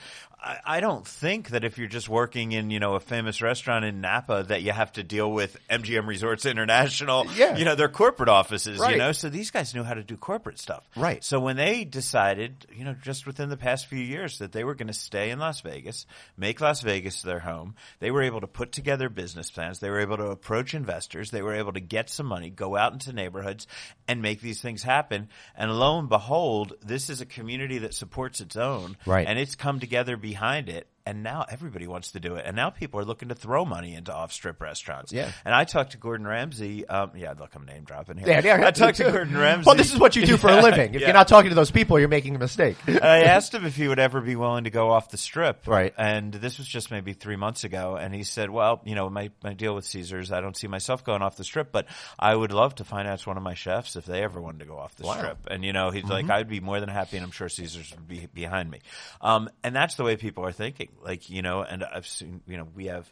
I don't think that if you're just working in, a famous restaurant in Napa that you have to deal with MGM Resorts International,
Yeah.
their corporate offices,
Right.
So these guys knew how to do corporate stuff.
Right.
So when they decided, just within the past few years that they were going to stay in Las Vegas, make Las Vegas their home, they were able to put together business plans. They were able to approach investors. They were able to get some money, go out into neighborhoods and make these things happen. And lo and behold, this is a community that supports its own.
Right.
And it's come together behind it. And now everybody wants to do it. And now people are looking to throw money into off-strip restaurants.
Yeah.
And I talked to Gordon Ramsay. Look, I'm name dropping here.
Yeah.
I talked to Gordon Ramsay.
Well, this is what you do for a living. If you're not talking to those people, you're making a mistake.
I asked him if he would ever be willing to go off the Strip.
Right.
And this was just maybe 3 months ago. And he said, well, my deal with Caesars, I don't see myself going off the Strip, but I would love to finance one of my chefs if they ever wanted to go off the Strip. And, he's like, I'd be more than happy, and I'm sure Caesars would be behind me. And that's the way people are thinking. Like, and I've seen, we have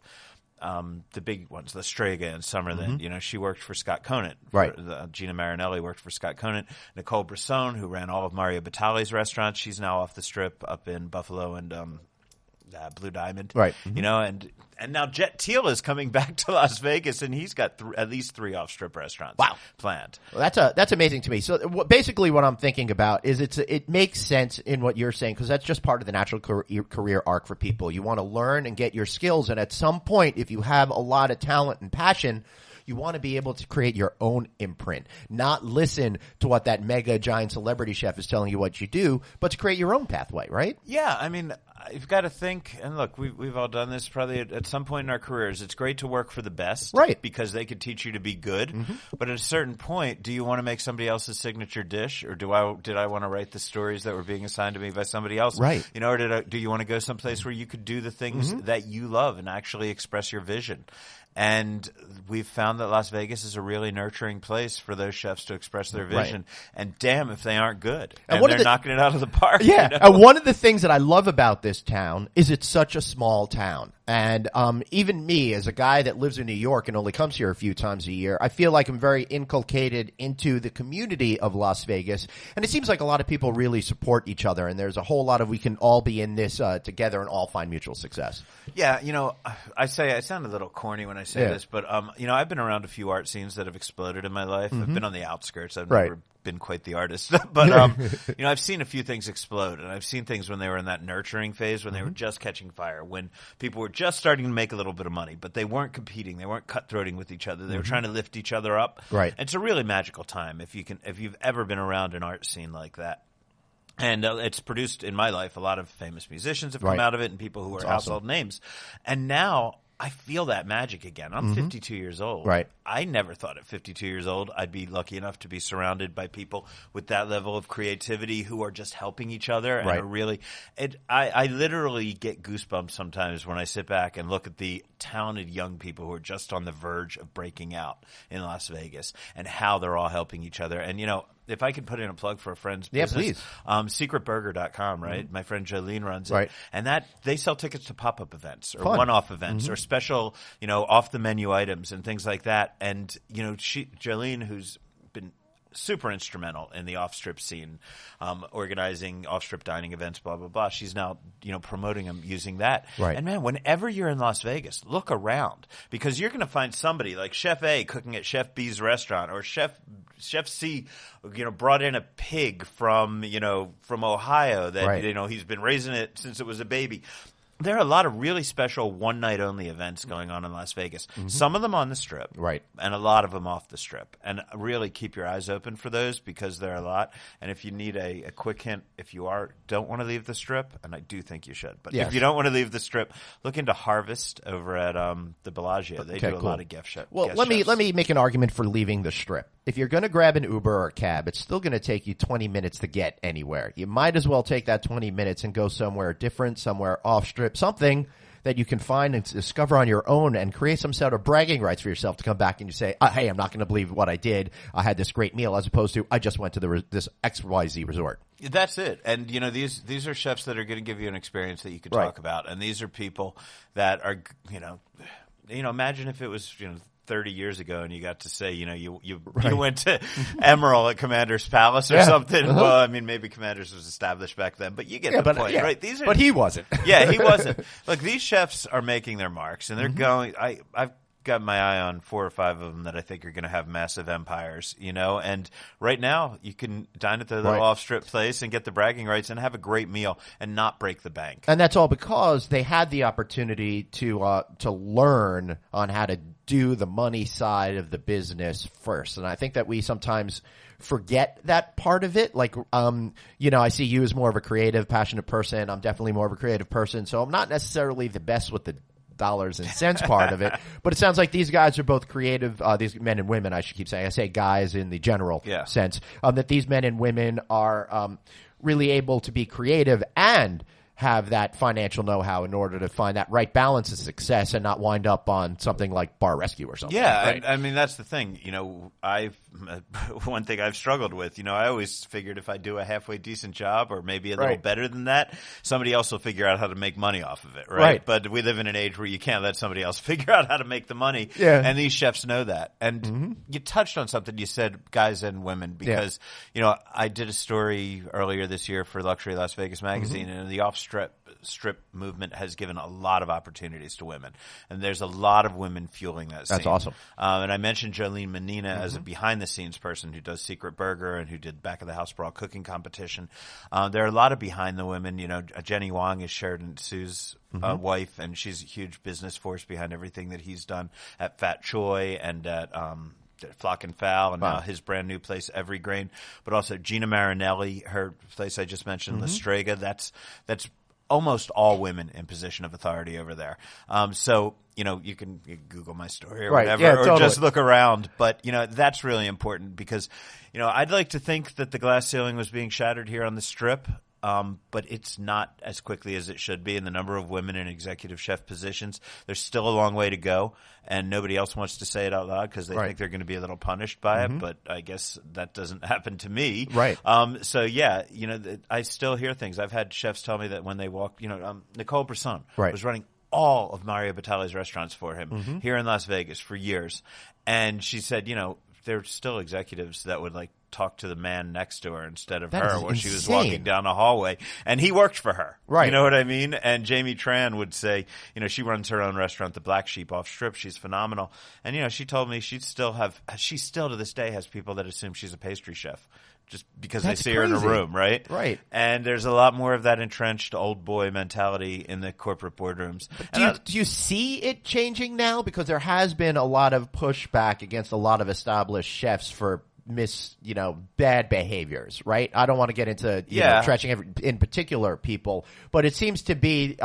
the big ones, La Strega and Summerlin. She worked for Scott Conant.
Right.
Gina Marinelli worked for Scott Conant. Nicole Brisson, who ran all of Mario Batali's restaurants, she's now off the Strip up in Buffalo and Blue Diamond.
Right.
And now Jet Teal is coming back to Las Vegas, and he's got at least 3 off-strip restaurants planned.
Well, that's amazing to me. So basically what I'm thinking about is it makes sense in what you're saying, because that's just part of the natural career arc for people. You want to learn and get your skills, and at some point, if you have a lot of talent and passion, you want to be able to create your own imprint, not listen to what that mega giant celebrity chef is telling you what you do, but to create your own pathway, right?
Yeah, I mean, you've got to think, and look, we've all done this probably at some point in our careers. It's great to work for the best,
right? Because
they could teach you to be good. But at a certain point, do you want to make somebody else's signature dish, or did I want to write the stories that were being assigned to me by somebody else,
right?
Or do you want to go someplace where you could do the things that you love and actually express your vision? And we've found that Las Vegas is a really nurturing place for those chefs to express their vision. Right. And damn if they aren't good. And they're knocking it out of the park.
Yeah. And one of the things that I love about this town is it's such a small town. And even me, as a guy that lives in New York and only comes here a few times a year, I feel like I'm very inculcated into the community of Las Vegas. And it seems like a lot of people really support each other. And there's a whole lot of we can all be in this together and all find mutual success.
Yeah. I sound a little corny when I say this, but I've been around a few art scenes that have exploded in my life. I've been on the outskirts. I've never been quite the artist, but I've seen a few things explode, and I've seen things when they were in that nurturing phase, when they were just catching fire, when people were just starting to make a little bit of money, but they weren't competing, they weren't cutthroating with each other, they were trying to lift each other up.
Right.
And it's a really magical time if you've ever been around an art scene like that. And it's produced in my life. A lot of famous musicians have come out of it, and people who are household names. And now I feel that magic again. I'm 52 years old.
Right.
I never thought at 52 years old I'd be lucky enough to be surrounded by people with that level of creativity who are just helping each other and are really I literally get goosebumps sometimes when I sit back and look at the talented young people who are just on the verge of breaking out in Las Vegas and how they're all helping each other. And if I could put in a plug for a friend's business, secretburger.com, right? My friend Jolene runs it. And they sell tickets to pop-up events or one-off events or special, off the menu items and things like that. And, Jolene, who's been super instrumental in the off-strip scene, organizing off-strip dining events, blah, blah, blah. She's now, promoting them using that.
Right.
And man, whenever you're in Las Vegas, look around because you're going to find somebody like Chef A cooking at Chef B's restaurant or Chef C, brought in a pig from Ohio that, he's been raising it since it was a baby. There are a lot of really special one-night-only events going on in Las Vegas. Some of them on the Strip.
Right.
And a lot of them off the Strip. And really keep your eyes open for those because there are a lot. And if you need a quick hint, if you don't want to leave the Strip, and I do think you should, but if you don't want to leave the Strip, look into Harvest over at the Bellagio. They do a lot of gift shops.
Well, let me make an argument for leaving the Strip. If you're going to grab an Uber or a cab, it's still going to take you 20 minutes to get anywhere. You might as well take that 20 minutes and go somewhere different, somewhere off Strip, something that you can find and discover on your own and create some sort of bragging rights for yourself to come back and you say, hey, I'm not going to believe what I did. I had this great meal, as opposed to I just went to this XYZ resort.
That's it. And, these are chefs that are going to give you an experience that you could talk about. And these are people that are, imagine if it was, 30 years ago and you got to say, you went to Emerald at Commander's Palace or something. Uh-huh. Well, I mean, maybe Commander's was established back then, but you get the point, right?
But he wasn't.
Yeah, he wasn't. Look, these chefs are making their marks and they're going, I've got my eye on 4 or 5 of them that I think are going to have massive empires, and right now you can dine at their little off-strip place and get the bragging rights and have a great meal and not break the bank.
And that's all because they had the opportunity to learn on how to do the money side of the business first. And I think that we sometimes forget that part of it. Like, I see you as more of a creative, passionate person. I'm definitely more of a creative person. So I'm not necessarily the best with the dollars and cents part of it, but it sounds like these guys are both creative, these men and women, I should keep saying. I say guys in the general sense, that these men and women are really able to be creative and have that financial know-how in order to find that right balance of success and not wind up on something like bar rescue or something.
Yeah,
right?
I mean, that's the thing. One thing I've struggled with, I always figured if I do a halfway decent job or maybe a little better than that, somebody else will figure out how to make money off of it, right? But we live in an age where you can't let somebody else figure out how to make the money, and these chefs know that. And you touched on something. You said guys and women because, I did a story earlier this year for Luxury Las Vegas magazine, and the off-strip movement has given a lot of opportunities to women, and there's a lot of women fueling that scene.
That's awesome.
And I mentioned Jolene Menina as a behind-the-scenes person who does Secret Burger and who did Back of the House Brawl cooking competition. There are a lot of behind the women. Jenny Wong is Sheridan Sue's wife, and she's a huge business force behind everything that he's done at Fat Choi and at Flock and Fowl, and now his brand new place, Every Grain. But also Gina Marinelli, her place I just mentioned, La Strega. That's almost all women in position of authority over there. So, you can Google my story or whatever, or just look around. But, that's really important because, I'd like to think that the glass ceiling was being shattered here on the Strip. But it's not as quickly as it should be. And the number of women in executive chef positions, there's still a long way to go. And nobody else wants to say it out loud because they think they're going to be a little punished by it. But I guess that doesn't happen to me.
Right.
So yeah, I still hear things. I've had chefs tell me that when they walk, Nicole Brisson was running all of Mario Batali's restaurants for him here in Las Vegas for years. And she said, there's still executives that would talk to the man next to her instead of her when she was walking down the hallway. And he worked for her. Right. You know what I mean? And Jamie Tran would say, she runs her own restaurant, The Black Sheep off Strip. She's phenomenal. And, she told me she still to this day has people that assume she's a pastry chef just because they see her in a room, right?
Right.
And there's a lot more of that entrenched old boy mentality in the corporate boardrooms.
Do you see it changing now? Because there has been a lot of pushback against a lot of established chefs for bad behaviors, right? I don't want to get into trashing in particular people, but it seems to be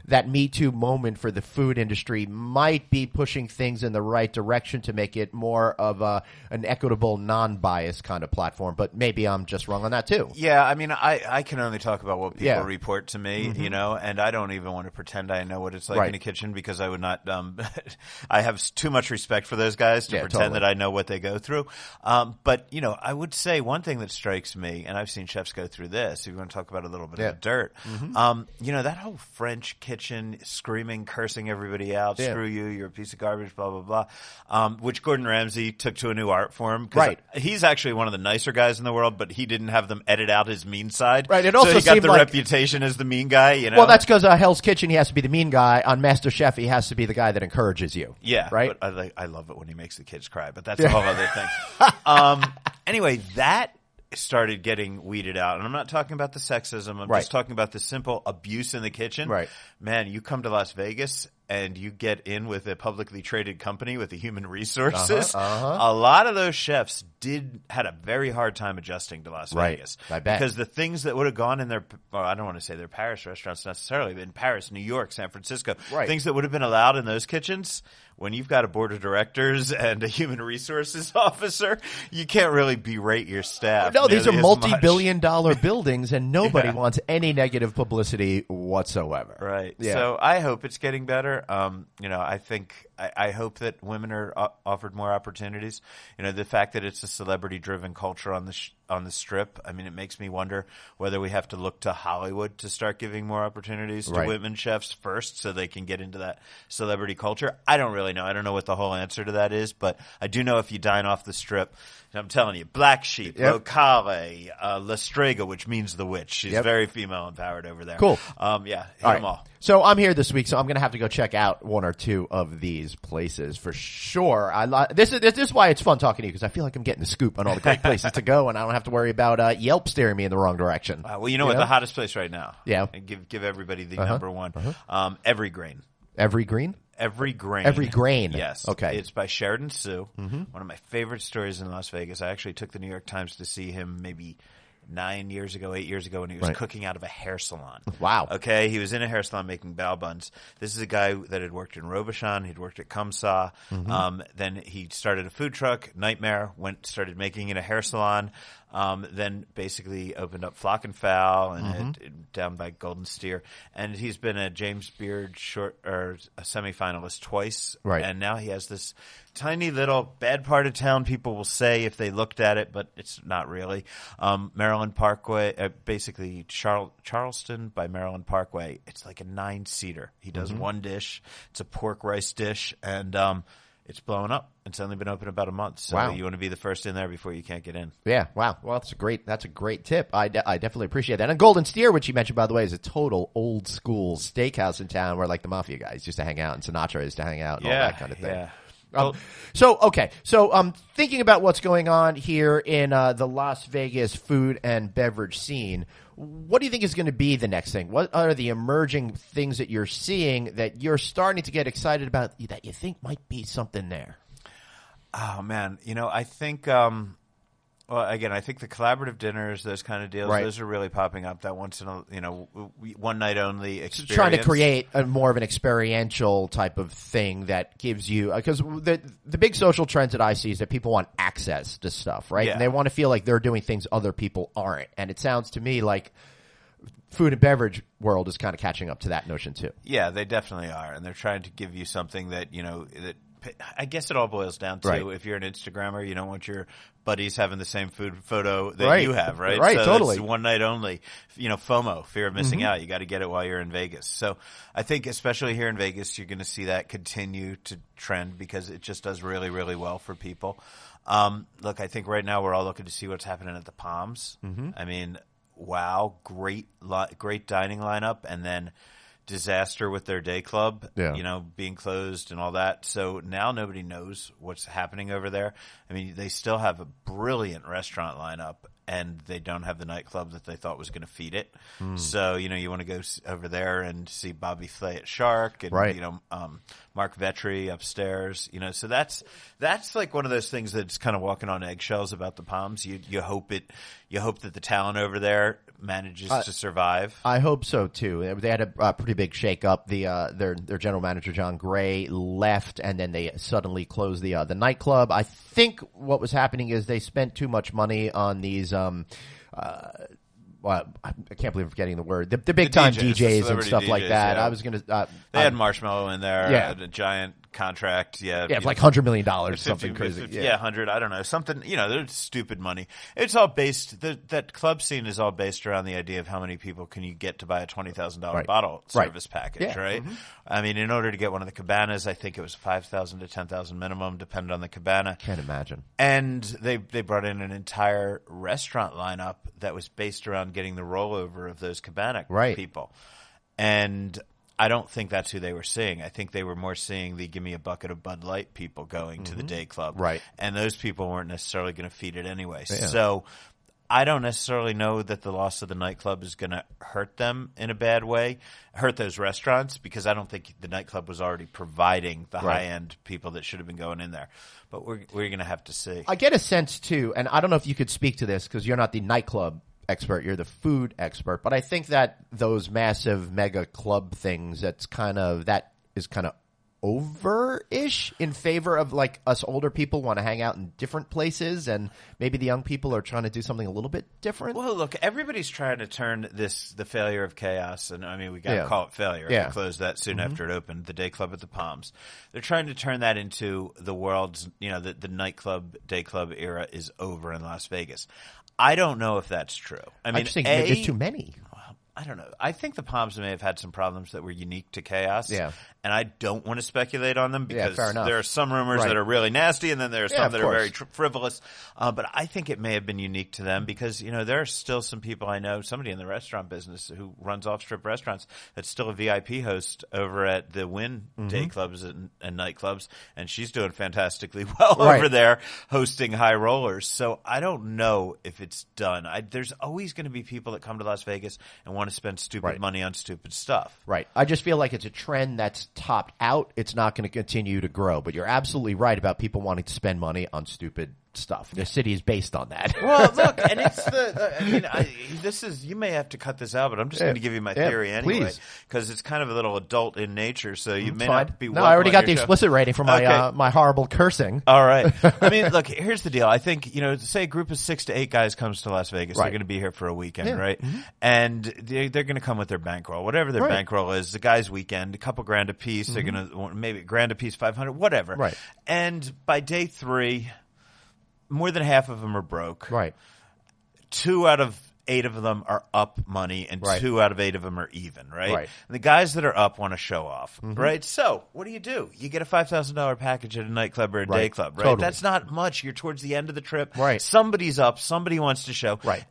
that Me Too moment for the food industry might be pushing things in the right direction to make it more of an equitable, non-biased kind of platform. But maybe I'm just wrong on that too.
Yeah, I mean, I can only talk about what people report to me, and I don't even want to pretend I know what it's like in a kitchen because I would not. I have too much respect for those guys to pretend that I know what they go through. But, I would say one thing that strikes me, and I've seen chefs go through this, if you want to talk about a little bit of dirt, that whole French kitchen screaming, cursing everybody out, screw you, you're a piece of garbage, blah, blah, blah, which Gordon Ramsay took to a new art form. Right. He's actually one of the nicer guys in the world, but he didn't have them edit out his mean side. Right. It also so he got the reputation as the mean guy,
Well, that's because Hell's Kitchen, he has to be the mean guy. On Master Chef, he has to be the guy that encourages you.
Yeah.
Right.
But I love it when he makes the kids cry, but that's a whole other thing. Anyway, that started getting weeded out. And I'm not talking about the sexism. I'm just talking about the simple abuse in the kitchen. Right. Man, you come to Las Vegas and you get in with a publicly traded company with the human resources, a lot of those chefs had a very hard time adjusting to Las Vegas.
I bet.
Because the things that would have gone in I don't want to say their Paris restaurants necessarily, but in Paris, New York, San Francisco, things that would have been allowed in those kitchens, when you've got a board of directors and a human resources officer, you can't really berate your staff.
No, these are multi-billion-dollar buildings, and nobody wants any negative publicity whatsoever.
Right.
Yeah.
So I hope it's getting better. I hope that women are offered more opportunities. The fact that it's a celebrity-driven culture on the Strip, I mean, it makes me wonder whether we have to look to Hollywood to start giving more opportunities to women chefs first, so they can get into that celebrity culture. I don't really know. I don't know what the whole answer to that is, but I do know if you dine off the Strip, I'm telling you, Black Sheep, Locale, La Strega, which means the witch. She's very female empowered over there.
Cool.
Hit them all.
So I'm here this week, so I'm going to have to go check out one or two of these places for sure. This is why it's fun talking to you, because I feel like I'm getting the scoop on all the great places to go, and I don't have to worry about Yelp steering me in the wrong direction.
Well, you know what? The hottest place right now.
Yeah.
And give everybody the number one. Every Grain.
Every Green?
Every Grain.
Every Grain.
Yes.
Okay.
It's by Sheridan Sue. One of my favorite stories in Las Vegas. I actually took the New York Times to see him maybe 8 years ago, when he was cooking out of a hair salon.
Wow.
Okay. He was in a hair salon making bao buns. This is a guy that had worked in Robuchon. He'd worked at Kumsa. Then he started a food truck, Nightmare, started making it a hair salon. Then basically opened up Flock and Fowl and down by Golden Steer. And he's been a James Beard a semifinalist twice.
Right.
And now he has this tiny little bad part of town, people will say if they looked at it, but it's not really. Maryland Parkway, basically Charleston by Maryland Parkway. It's like a 9-seater. He does one dish. It's a pork rice dish, and it's blowing up. It's only been open about a month, so you want to be the first in there before you can't get in.
Yeah, wow. Well, that's a great tip. I definitely appreciate that. And Golden Steer, which you mentioned, by the way, is a total old school steakhouse in town where like the mafia guys used to hang out and Sinatra used to hang out and all that kind of thing.
Yeah.
So thinking about what's going on here in the Las Vegas food and beverage scene, what do you think is going to be the next thing? What are the emerging things that you're seeing that you're starting to get excited about that you think might be something there?
Oh, man. I think I think the collaborative dinners, those kind of deals, those are really popping up. That once in a, one night only experience.
Trying to create more of an experiential type of thing that gives you, because the big social trends that I see is that people want access to stuff, right?
Yeah.
And they want to feel like they're doing things other people aren't. And it sounds to me like food and beverage world is kind of catching up to that notion too.
Yeah, they definitely are. And they're trying to give you something that, that I guess it all boils down to if you're an Instagrammer, you don't want your buddies having the same food photo that you have, right?
Right,
so
totally.
It's one night only. FOMO, fear of missing out. You got to get it while you're in Vegas. So I think especially here in Vegas, you're going to see that continue to trend because it just does really, really well for people. Look, I think right now we're all looking to see what's happening at the Palms. I mean, wow, great dining lineup, and then disaster with their day club, being closed and all that. So now nobody knows what's happening over there. I mean, they still have a brilliant restaurant lineup, and they don't have the nightclub that they thought was going to feed it. So, you want to go over there and see Bobby Flay at Shark and, Mark Vetri upstairs, so that's like one of those things that's kind of walking on eggshells about the Palms. You hope that the talent over there manages to survive.
I hope so too. They had a pretty big shakeup. Their general manager John Gray left, and then they suddenly closed the nightclub. I think what was happening is they spent too much money on these. I can't believe I'm forgetting the word. The big time DJs and stuff like that.
Yeah.
I was gonna.
They had Marshmallow in there.
Yeah.
A giant contract. Yeah,
like $100 million or something crazy.
50, 100. I don't know, something. They're stupid money. It's all based. That club scene is all based around the idea of how many people can you get to buy a $20,000 bottle service package, right? I mean, in order to get one of the cabanas, I think it was $5,000 to $10,000 minimum, depending on the cabana.
Can't imagine.
And they brought in an entire restaurant lineup that was based around getting the rollover of those cabana people, and I don't think that's who they were seeing. I think they were more seeing the give me a bucket of Bud Light people going to the day club.
Right.
And those people weren't necessarily going to feed it anyway. Yeah. So I don't necessarily know that the loss of the nightclub is going to hurt them in a bad way, hurt those restaurants, because I don't think the nightclub was already providing the high-end people that should have been going in there. But we're going to have to see.
I get a sense, too, and I don't know if you could speak to this because you're not the nightclub expert, you're the food expert, but I think that those massive mega club things, that is kind of over-ish in favor of like us older people want to hang out in different places, and maybe the young people are trying to do something a little bit different.
Well, look, everybody's trying to turn the failure of Chaos, and I mean, we got to call it failure. We closed that soon after it opened, the day club at the Palms. They're trying to turn that into the world's, the nightclub, day club era is over in Las Vegas. I don't know if that's true. I mean,
just think there's too many.
I don't know. I think the Palms may have had some problems that were unique to Chaos. Yeah. And I don't want to speculate on them because there are some rumors that are really nasty, and then there are some that are very frivolous. But I think it may have been unique to them because, there are still some people I know, somebody in the restaurant business who runs off-strip restaurants that's still a VIP host over at the Wynn day clubs and nightclubs, and she's doing fantastically well over there hosting high rollers. So I don't know if it's done. There's always going to be people that come to Las Vegas and want to spend stupid money on stupid stuff.
Right. I just feel like it's a trend that's topped out. It's not going to continue to grow. But you're absolutely right about people wanting to spend money on stupid stuff. The city is based on that.
Well, look, and it's you may have to cut this out, but I'm just going to give you my theory anyway, because it's kind of a little adult in nature, so you may not be.
No, I already got the explicit rating for my my horrible cursing.
All right. I mean, look, here's the deal. I think, say a group of 6 to 8 guys comes to Las Vegas. They're going to be here for a weekend, right? And they're going to come with their bankroll, whatever their bankroll is. The guy's weekend, a couple grand a piece. They're going to maybe grand a piece, 500, whatever.
Right.
And by day 3, more than half of them are broke.
Right.
2 out of 8 of them are up money, and 2 out of 8 of them are even, right? And the guys that are up want to show off, right? So what do? You get a $5,000 package at a nightclub or a day club, right?
Totally.
That's not much. You're towards the end of the trip.
Right.
Somebody's up. Somebody wants to show.
Right.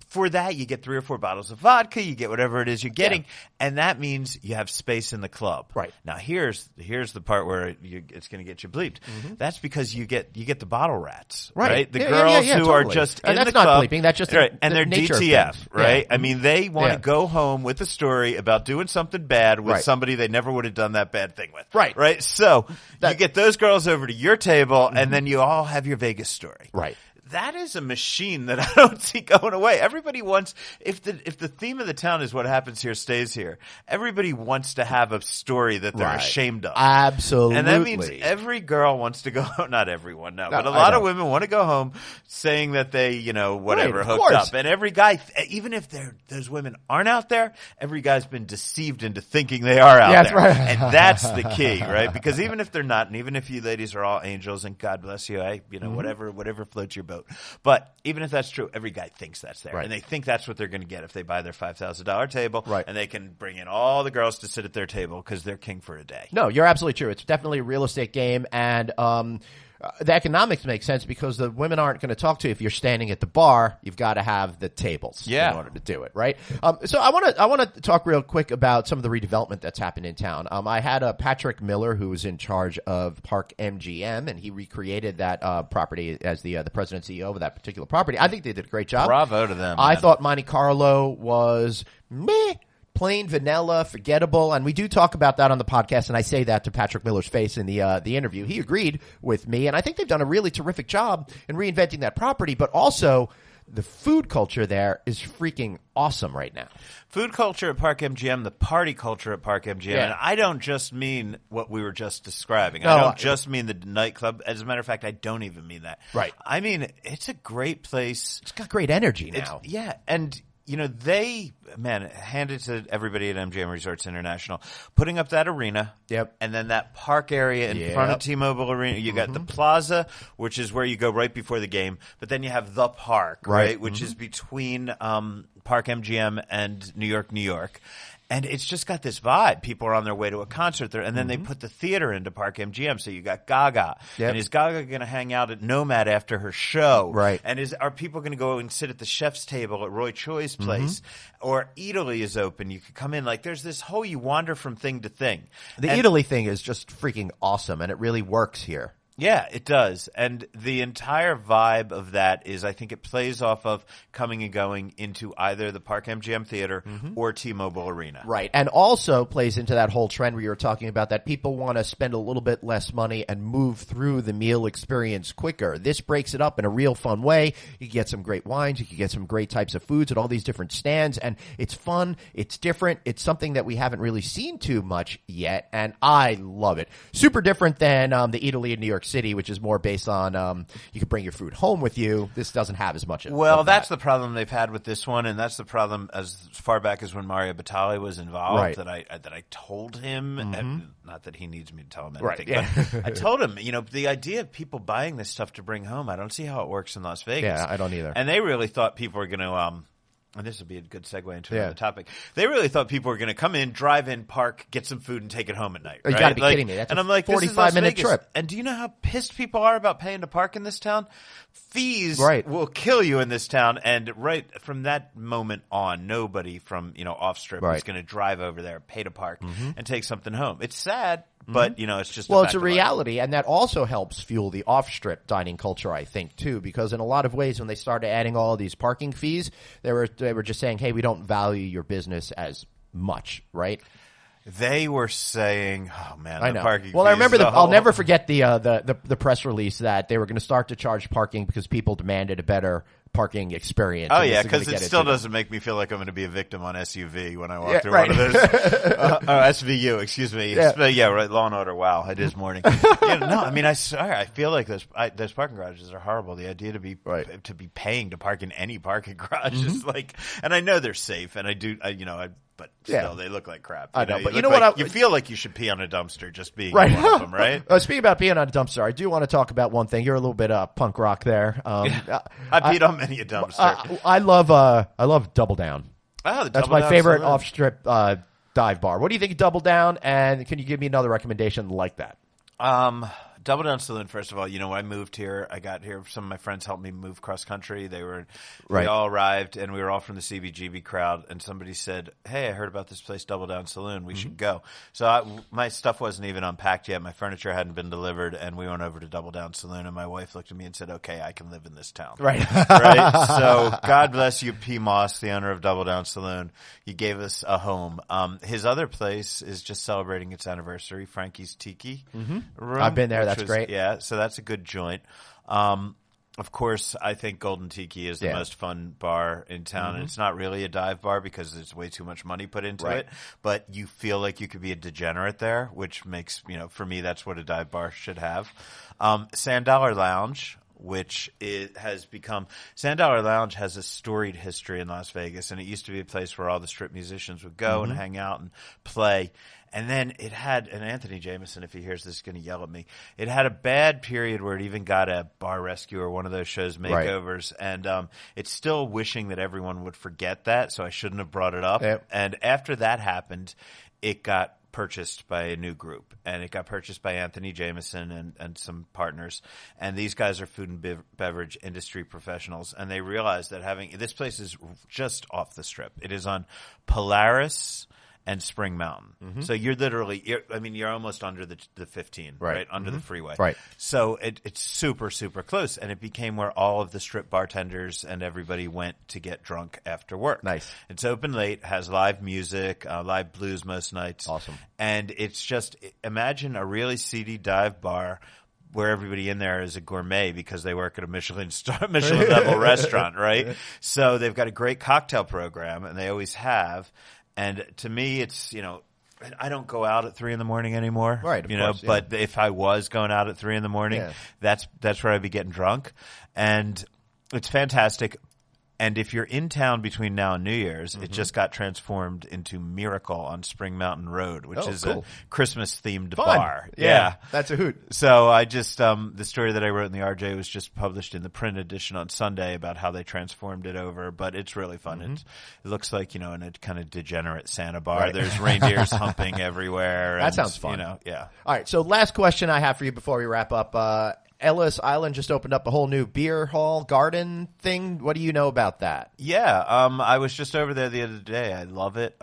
For that, you get 3 or 4 bottles of vodka. You get whatever it is you're getting, and that means you have space in the club.
Right.
Now, here's the part where it's going to get you bleeped. That's because you get the bottle rats, right? The girls who are just in
that's
the club.
not bleeping. That's just
and they're DTF, right?
Yeah.
I mean, they want to go home with a story about doing something bad with somebody they never would have done that bad thing with.
Right.
Right. So you get those girls over to your table, and then you all have your Vegas story.
Right.
That is a machine that I don't see going away. Everybody wants, if the theme of the town is what happens here stays here, everybody wants to have a story that they're ashamed of.
Absolutely.
And that means every girl wants to go home, not everyone, no, but a lot of women want to go home saying that they, hooked up. And every guy, even if those women aren't out there, every guy's been deceived into thinking they are out there. That's right. And that's the key, right? Because even if they're not, and even if you ladies are all angels, and God bless you, whatever floats your boat. But even if that's true, every guy thinks that's there. And they think that's what they're going to get if they buy their $5,000 table. Right. And they can bring in all the girls to sit at their table because they're king for a day.
No, you're absolutely true. It's definitely a real estate game. And the economics make sense because the women aren't going to talk to you if you're standing at the bar. You've got to have the tables in order to do it, right? So I want to talk real quick about some of the redevelopment that's happened in town. I had Patrick Miller, who was in charge of Park MGM, and he recreated that property as the president and CEO of that particular property. I think they did a great job.
Bravo to them.
I thought Monte Carlo was meh. Plain vanilla, forgettable, and we do talk about that on the podcast, and I say that to Patrick Miller's face in the interview. He agreed with me, and I think they've done a really terrific job in reinventing that property, but also the food culture there is freaking awesome right now.
Food culture at Park MGM, the party culture at Park MGM, and I don't just mean what we were just describing. No, I don't just mean the nightclub. As a matter of fact, I don't even mean that.
Right.
I mean, it's a great place.
It's got great energy now.
And they, hand it to everybody at MGM Resorts International, putting up that arena.
Yep.
And then that park area in front of T-Mobile Arena. You got the plaza, which is where you go right before the game. But then you have the park, right? Which is between Park MGM and New York, New York. And it's just got this vibe. People are on their way to a concert there. And then they put the theater into Park MGM. So you got Gaga. Yep. And is Gaga going to hang out at Nomad after her show?
Right.
And are people going to go and sit at the chef's table at Roy Choi's place? Or Italy is open. You could come in. Like, there's this whole, you wander from thing to thing.
The Italy thing is just freaking awesome. And it really works here.
Yeah, it does. And the entire vibe of that is I think it plays off of coming and going into either the Park MGM Theater or T-Mobile Arena.
Right. And also plays into that whole trend where you were talking about that people want to spend a little bit less money and move through the meal experience quicker. This breaks it up in a real fun way. You can get some great wines. You can get some great types of foods at all these different stands. And it's fun. It's different. It's something that we haven't really seen too much yet. And I love it. Super different than the Italy in New York City, which is more based on you can bring your food home with you. This doesn't have as much of
that's the problem they've had with this one, and that's the problem as far back as when Mario Batali was involved, that I told him, and not that he needs me to tell him anything, but I told him, the idea of people buying this stuff to bring home, I don't see how it works in Las Vegas.
Yeah, I don't either.
And they really thought people were going to and this would be a good segue into another topic. They really thought people were going to come in, drive in, park, get some food, and take it home at night.
You got to be kidding me. That's a 45-minute trip.
And do you know how pissed people are about paying to park in this town? Fees will kill you in this town. And right from that moment on, nobody from off-strip is going to drive over there, pay to park, and take something home. It's sad. But, it's just
it's a reality, and that also helps fuel the off-strip dining culture, I think, too, because in a lot of ways when they started adding all of these parking fees, they were just saying, hey, we don't value your business as much, right?
They were saying, "Oh man,
I know."
Parking
well, I remember
fees,
I'll never forget the press release that they were going to start to charge parking because people demanded a better parking experience.
Oh yeah, because it still doesn't make me feel like I'm going to be a victim on SUV when I walk through one of those. SVU, excuse me. Yeah, right. Law and Order. Wow, it is morning. No, I mean, I swear, I feel like those parking garages are horrible. The idea to be paying to park in any parking garage is like, and I know they're safe, and I do, but still, they look like crap.
I know, but
you know what? You feel like you should pee on a dumpster just being one of them, right?
Speaking about peeing on a dumpster, I do want to talk about one thing. You're a little bit punk rock there.
I peed on many a dumpster.
I love Double Down.
Oh,
that's my favorite off-strip dive bar. What do you think of Double Down? And can you give me another recommendation like that?
Double Down Saloon, first of all, when I moved here, I got here, some of my friends helped me move cross country. We all arrived, and we were all from the CBGB crowd, and somebody said, hey, I heard about this place, Double Down Saloon. We should go. So my stuff wasn't even unpacked yet. My furniture hadn't been delivered, and we went over to Double Down Saloon, and my wife looked at me and said, okay, I can live in this town.
Right.
Right? So God bless you, P. Moss, the owner of Double Down Saloon. You gave us a home. His other place is just celebrating its anniversary, Frankie's Tiki Room.
I've been there. That's great.
Yeah, so that's a good joint. Of course, I think Golden Tiki is the most fun bar in town. And it's not really a dive bar because there's way too much money put into it. But you feel like you could be a degenerate there, which makes, for me, that's what a dive bar should have. Sand Dollar Lounge, which Sand Dollar Lounge has a storied history in Las Vegas. And it used to be a place where all the strip musicians would go and hang out and play. And then it had, and Anthony Jameson, if he hears this, is going to yell at me. It had a bad period where it even got a Bar Rescue or one of those shows makeovers. Right. And it's still wishing that everyone would forget that, so I shouldn't have brought it up. Yep. And after that happened, it got purchased by a new group. And it got purchased by Anthony Jameson and some partners. And these guys are food and beverage industry professionals. And they realized that this place is just off the strip. It is on Polaris and Spring Mountain. So you're you're almost under the 15, right? Under the freeway.
Right.
So it's super, super close. And it became where all of the strip bartenders and everybody went to get drunk after work.
Nice.
It's open late, has live music, live blues most nights.
Awesome.
And it's just, imagine a really seedy dive bar where everybody in there is a gourmet because they work at a Michelin level restaurant, right? So they've got a great cocktail program, and they always have. And to me, it's, I don't go out at 3 a.m. anymore.
Right, of course,
but if I was going out at 3 a.m, that's where I'd be getting drunk. And it's fantastic. And if you're in town between now and New Year's, it just got transformed into Miracle on Spring Mountain Road, which is a Christmas-themed bar.
Yeah, that's a hoot.
So I just the story that I wrote in the RJ was just published in the print edition on Sunday about how they transformed it over. But it's really fun. It looks like, in a kind of degenerate Santa bar. Right. There's reindeers humping everywhere.
That sounds fun.
Yeah.
All right, so last question I have for you before we wrap up. Ellis Island just opened up a whole new beer hall garden thing. What do you know about that?
Yeah, I was just over there the other day. I love it.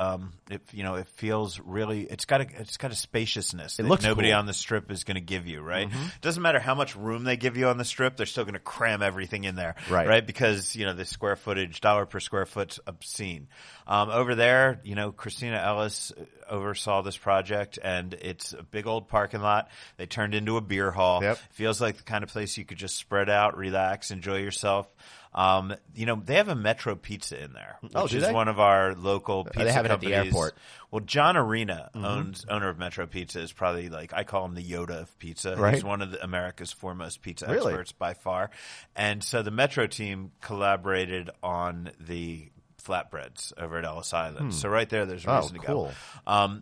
it feels really, it's got a spaciousness that
looks
nobody
cool.
on the Strip is going to give you, right? It doesn't matter how much room they give you on the Strip, they're still going to cram everything in there, right? Because, the square footage, dollar per square foot's obscene. Over there, Christina Ellis oversaw this project, and it's a big old parking lot. They turned into a beer hall.
Yep.
Feels like the kind of place you could just spread out, relax, enjoy yourself. They have a Metro Pizza in there, which is one of our local pizza
they have it
companies.
at the airport.
Well, John Arena, owner of Metro Pizza, is probably I call him the Yoda of pizza.
Right.
He's one of America's foremost pizza experts by far. And so the Metro team collaborated on the flatbreads over at Ellis Island. So right there's a reason to go.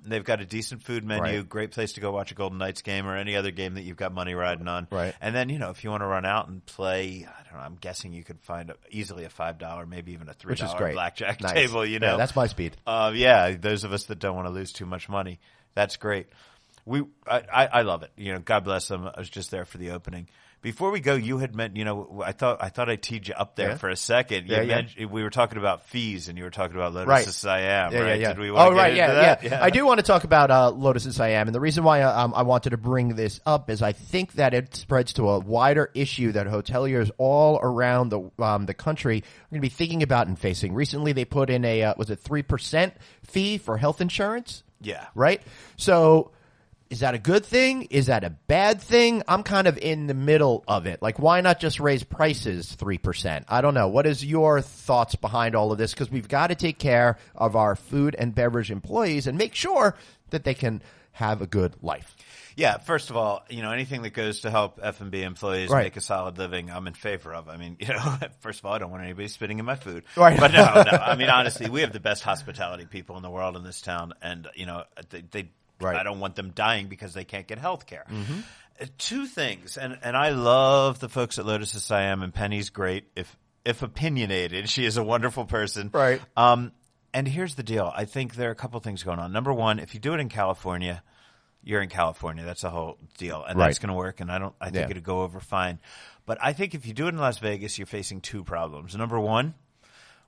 They've got a decent food menu, great place to go watch a Golden Knights game or any other game that you've got money riding on.
Right.
And then, if you want to run out and play, I don't know, I'm guessing you could find easily a $5, maybe even a $3 blackjack table,
Yeah, that's my speed.
Those of us that don't want to lose too much money, that's great. I love it. God bless them. I was just there for the opening. Before we go, you had meant, I thought I teed you up there for a second. We were talking about fees, and you were talking about Lotus of Siam, right? Did we want to get into that?
Yeah. I do want to talk about Lotus of Siam, and the reason why I wanted to bring this up is I think that it spreads to a wider issue that hoteliers all around the country are going to be thinking about and facing. Recently, they put in a 3% fee for health insurance?
Yeah.
Right? So is that a good thing? Is that a bad thing? I'm kind of in the middle of it. Like, why not just raise prices 3%? I don't know. What is your thoughts behind all of this? Because we've got to take care of our food and beverage employees and make sure that they can have a good life.
Yeah, first of all, anything that goes to help F&B employees make a solid living, I'm in favor of. I mean, first of all, I don't want anybody spitting in my food.
Right.
But no. I mean, honestly, we have the best hospitality people in the world in this town, and, I don't want them dying because they can't get health care. Two things, and I love the folks at Lotus of Siam, and Penny's great. If opinionated, she is a wonderful person.
Right.
And here's the deal. I think there are a couple things going on. Number one, if you do it in California, you're in California. That's the whole deal, and that's going to work. And I think it'll go over fine. But I think if you do it in Las Vegas, you're facing two problems. Number one,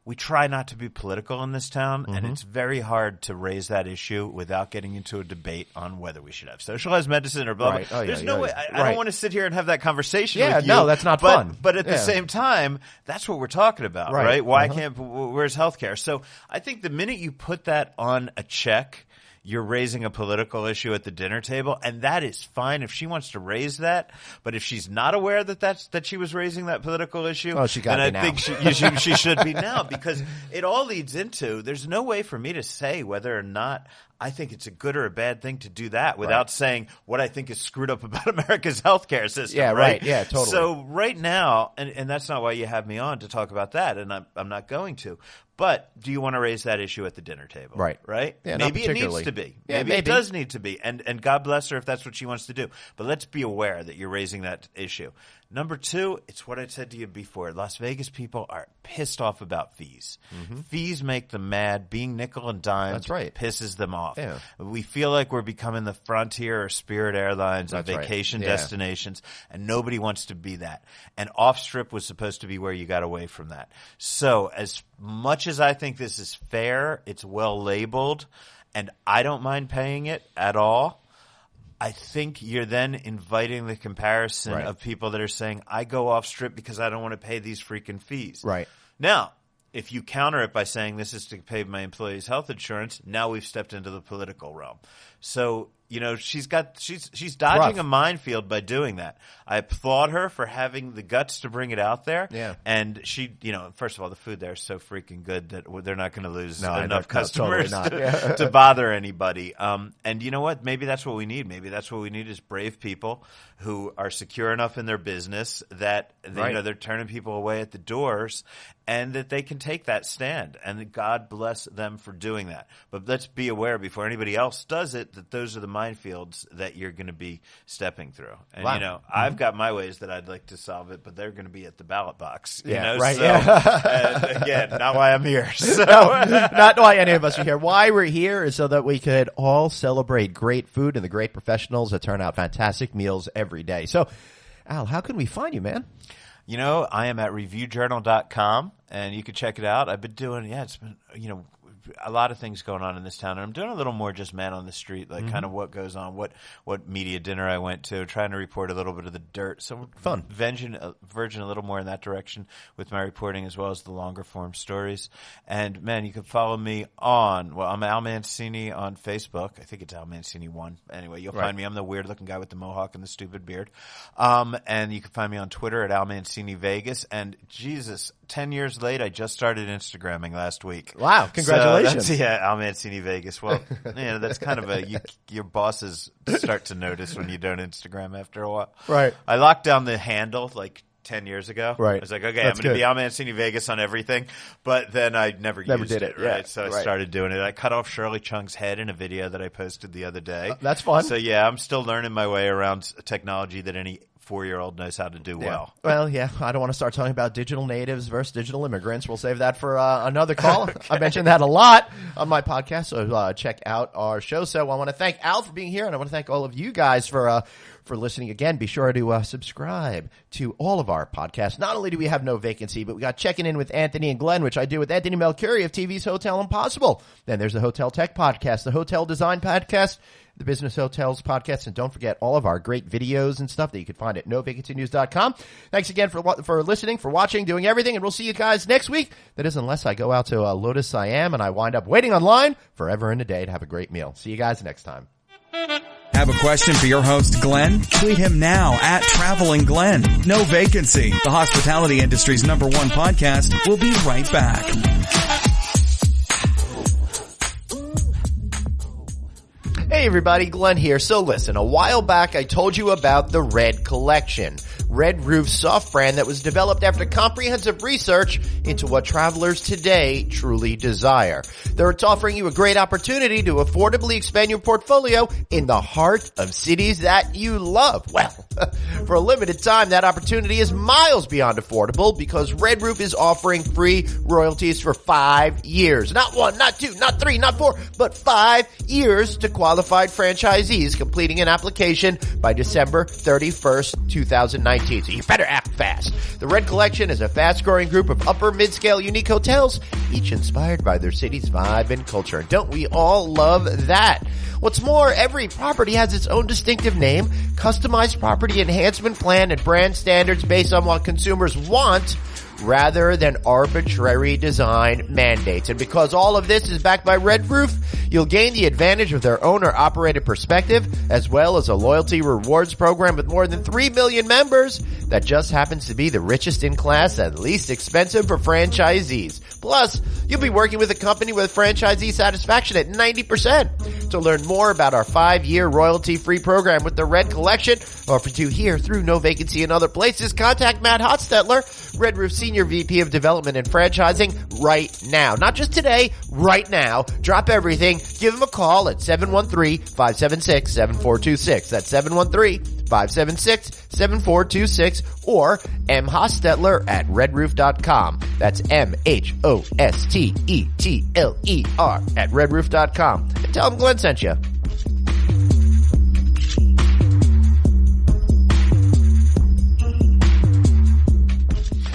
we try not to be political in this town, and it's very hard to raise that issue without getting into a debate on whether we should have socialized medicine or blah, blah. There's no way. I don't want to sit here and have that conversation with you.
No, that's not fun.
But at the same time, that's what we're talking about, right? Why where's healthcare? So I think the minute you put that on a check, you're raising a political issue at the dinner table, and that is fine if she wants to raise that. But if she's not aware that she was raising that political issue, then I think she should be now, because it all leads into there's no way for me to say whether or not I think it's a good or a bad thing to do that without saying what I think is screwed up about America's healthcare system.
Yeah, right. Yeah, totally.
So right now, and that's not why you have me on to talk about that, and I'm not going to. But do you want to raise that issue at the dinner table?
Right.
Yeah, maybe it needs to be. Maybe it does need to be. And God bless her if that's what she wants to do. But let's be aware that you're raising that issue. Number two, it's what I said to you before. Las Vegas people are pissed off about fees. Fees make them mad. Being nickel and dime pisses them off. Yeah. We feel like we're becoming the Frontier or Spirit Airlines of vacation destinations, and nobody wants to be that. And off-strip was supposed to be where you got away from that. So as much as I think this is fair, it's well labeled, and I don't mind paying it at all. I think you're then inviting the comparison of people that are saying, I go off strip because I don't want to pay these freaking fees. Right. Now, if you counter it by saying this is to pay my employees' health insurance, now we've stepped into the political realm. So, she's dodging a minefield by doing that. I applaud her for having the guts to bring it out there. Yeah. And she, first of all, the food there is so freaking good that they're not going to lose enough customers to bother anybody. And you know what? Maybe that's what we need. Maybe that's what we need is brave people who are secure enough in their business that they're turning people away at the doors, and that they can take that stand. And God bless them for doing that. But let's be aware before anybody else does it that those are the minefields that you're going to be stepping through. And, I've got my ways that I'd like to solve it, but they're going to be at the ballot box. And again, not why I'm here. So.
No, not why any of us are here. Why we're here is so that we could all celebrate great food and the great professionals that turn out fantastic meals every day. So, Al, how can we find you, man?
I am at reviewjournal.com, and you can check it out. I've been doing, it's been, a lot of things going on in this town, and I'm doing a little more just man on the street, like kind of what goes on, what media dinner I went to, trying to report a little bit of the dirt. So
fun,
verging a little more in that direction with my reporting as well as the longer form stories. And man, you can follow me I'm Al Mancini on Facebook. I think it's Al Mancini 1. Anyway, you'll find me. I'm the weird looking guy with the mohawk and the stupid beard. And you can find me on Twitter at Al Mancini Vegas. And Jesus, 10 years late, I just started Instagramming last week.
Wow, congratulations.
So Al Mancini Vegas. Well, that's kind of your bosses start to notice when you don't Instagram after a while.
Right.
I locked down the handle like 10 years ago.
Right.
I was like, okay, I'm going to be Al Mancini Vegas on everything. But then I never used
did it.
right?
Yeah.
So I started doing it. I cut off Shirley Chung's head in a video that I posted the other day.
That's fun.
So yeah, I'm still learning my way around technology that any 4-year-old knows how to do well.
Well, yeah, I don't want to start talking about digital natives versus digital immigrants. We'll save that for another call. Okay. I mentioned that a lot on my podcast, so check out our show. So I want to thank Al for being here, and I want to thank all of you guys for listening again. Be sure to subscribe to all of our podcasts. Not only do we have No Vacancy, but we got Checking In with Anthony and Glenn, which I do with Anthony Melchiori of TV's Hotel Impossible. Then there's the Hotel Tech Podcast, the Hotel Design Podcast, the Business Hotels Podcast, and don't forget all of our great videos and stuff that you can find at novacancynews.com. Thanks again for listening, for watching, doing everything, and we'll see you guys next week. That is unless I go out to Lotus Siam and I wind up waiting online forever and a day to have a great meal. See you guys next time.
Have a question for your host, Glenn? Tweet him now at Traveling Glenn. No Vacancy, the hospitality industry's #1 podcast. We'll be right back.
Hey everybody, Glenn here. So listen, a while back I told you about the Red Collection, Red Roof's soft brand that was developed after comprehensive research into what travelers today truly desire. It's offering you a great opportunity to affordably expand your portfolio in the heart of cities that you love. Well, for a limited time, that opportunity is miles beyond affordable because Red Roof is offering free royalties for 5 years. Not 1, not 2, not 3, not 4, but 5 years to qualified franchisees completing an application by December 31st, 2019. So you better act fast. The Red Collection is a fast-growing group of upper mid-scale unique hotels, each inspired by their city's vibe and culture. Don't we all love that? What's more, every property has its own distinctive name, customized property enhancement plan, and brand standards based on what consumers want rather than arbitrary design mandates. And because all of this is backed by Red Roof, you'll gain the advantage of their owner-operated perspective, as well as a loyalty rewards program with more than 3 million members that just happens to be the richest in class and least expensive for franchisees. Plus, you'll be working with a company with franchisee satisfaction at 90%. To learn more about our 5-year royalty-free program with the Red Collection, offered to you here through No Vacancy and other places, contact Matt Hotstetler, Red Roof Senior VP of Development and Franchising, right now. Not just today, right now. Drop everything. Give him a call at 713-576-7426. That's 713-576-7426 or mhostetler at redroof.com. That's MHOSTETLER at redroof.com. And tell him Glenn sent you.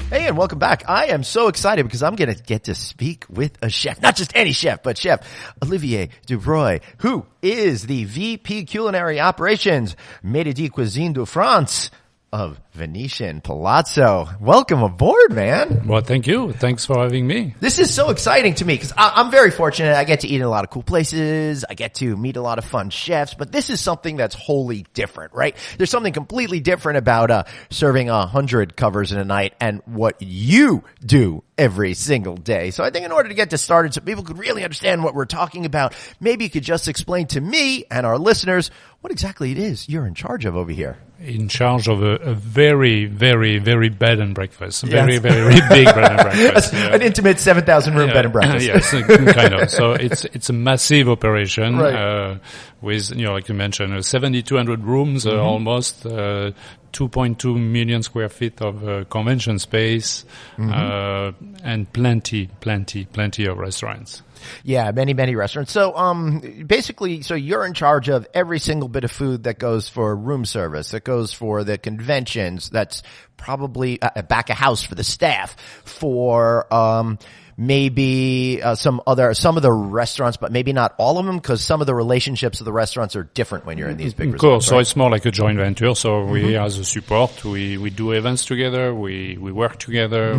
Hey, and welcome back. I am so excited because I'm going to get to speak with a chef. Not just any chef, but Chef Olivier Dubreuil, who is the VP Culinary Operations, Maître de Cuisine de France of Venetian Palazzo. Welcome aboard, man.
Well, thank you. Thanks for having me.
This is so exciting to me because I'm very fortunate. I get to eat in a lot of cool places. I get to meet a lot of fun chefs, but this is something that's wholly different, right? There's something completely different about serving 100 covers in a night and what you do every single day. So I think in order to get this started so people could really understand what we're talking about, maybe you could just explain to me and our listeners what exactly it is you're in charge of over here.
In charge of a very, very, very bed and breakfast. Very, very big bed and breakfast. Yeah.
An intimate 7,000 room bed and breakfast.
Yes, kind of. So it's a massive operation,
right.
With, like you mentioned, 7,200 rooms, almost, 2.2 million square feet of convention space, and plenty of restaurants.
Yeah, many restaurants. So, basically, so you're in charge of every single bit of food that goes for room service, that goes for the conventions, that's probably back of house for the staff, for, maybe some of the restaurants, but maybe not all of them, because some of the relationships of the restaurants are different when you're in these big resorts.
Cool. So it's more like a joint venture. So we, as a support, we do events together. We work together.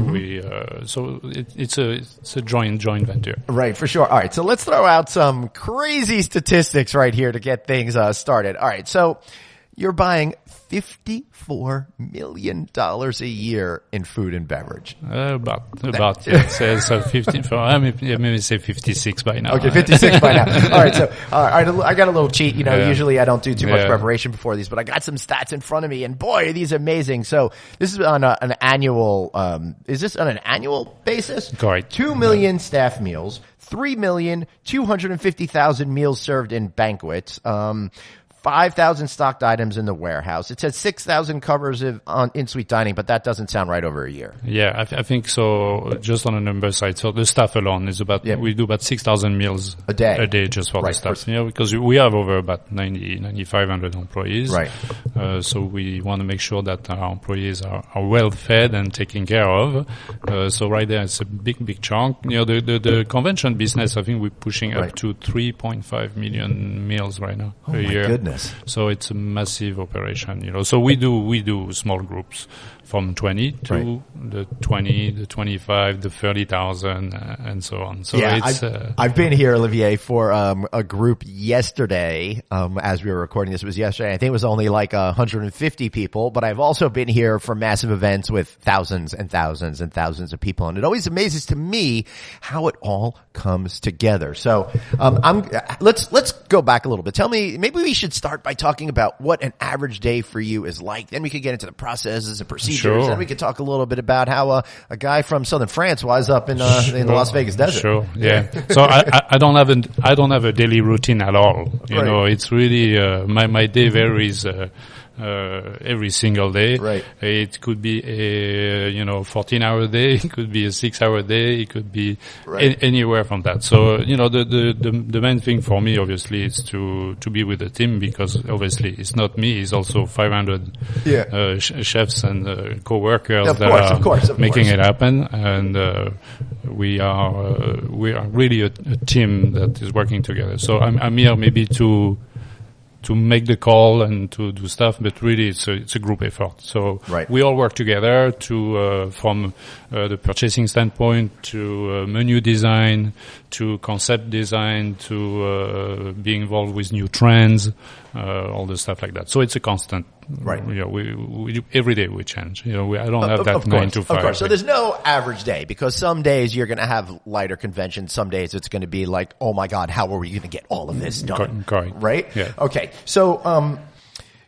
So it's a joint venture.
Right, for sure. All right, so let's throw out some crazy statistics right here to get things started. All right, so you're buying $54 million a year in food and beverage.
About it says 50. Maybe say 56 by now.
Okay, 56 by now. All right, so I got a little cheat. Usually I don't do too much preparation before these, but I got some stats in front of me, and boy, are these amazing. So this is on an annual. Is this on an annual basis?
Correct.
2 million staff meals, 3,250,000 meals served in banquets. 5,000 stocked items in the warehouse. It says 6,000 covers on in-suite dining, but that doesn't sound right over a year.
Yeah, I think so. Just on the number side, so the staff alone is we do about 6,000 meals
a day
just for the staff. Because we have over about 9,500 employees.
Right.
So we want to make sure that our employees are well fed and taken care of. So right there, it's a big chunk. The convention business, I think we're pushing up to 3.5 million meals right now a year.
Goodness.
So it's a massive operation, So we do small groups from 20 to the 20, the 25, the 30,000, and so on. So
I've been here, Olivier, for a group yesterday. As we were recording this, it was yesterday. I think it was only like 150 people, but I've also been here for massive events with thousands and thousands and thousands of people, and it always amazes to me how it all comes together. So let's go back a little bit. Tell me, maybe we should start by talking about what an average day for you is like. Then we could get into the processes and procedures.
Sure.
Then we could talk a little bit about how a guy from southern France winds up in the Las Vegas desert.
Sure, yeah. So I don't have a daily routine at all. It's really my day varies every single day.
Right.
It could be a 14-hour day. It could be a 6-hour day. It could be anywhere from that. So the main thing for me obviously is to be with the team, because obviously it's not me. It's also 500 chefs and co-workers that are making it happen. And we are really a team that is working together. So I'm here maybe to make the call and to do stuff, but really it's a group effort. So we all work together from the purchasing standpoint to menu design, to concept design, to being involved with new trends, all the stuff like that. So it's a constant.
Right.
We every day we change. I don't have that 9 to 5.
Of course. So there's no average day, because some days you're going to have lighter conventions. Some days it's going to be like, oh my God, how are we going to get all of this done?
Correct.
Right?
Yeah.
Okay. So,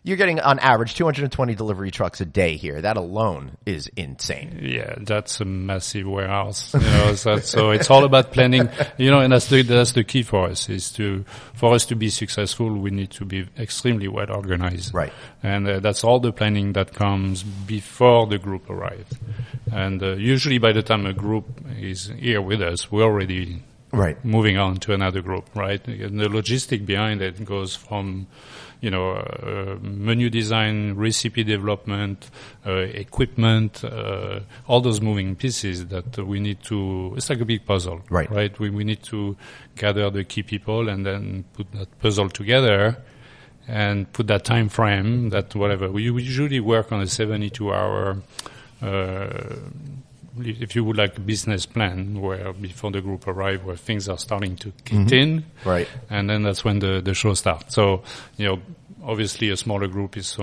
you're getting on average 220 delivery trucks a day here. That alone is insane.
Yeah, that's a massive warehouse. So it's all about planning. And that's the key for us. For us to be successful, we need to be extremely well organized.
Right.
And that's all the planning that comes before the group arrives. And usually by the time a group is here with us, we're already moving on to another group. Right. And the logistic behind it goes from menu design, recipe development, equipment, all those moving pieces that we need to. It's like a big puzzle, right? We need to gather the key people and then put that puzzle together and put that time frame. That whatever we usually work on a 72-hour. If you would like a business plan where before the group arrive, where things are starting to kick in, and then that's when the show starts. So, obviously a smaller group it's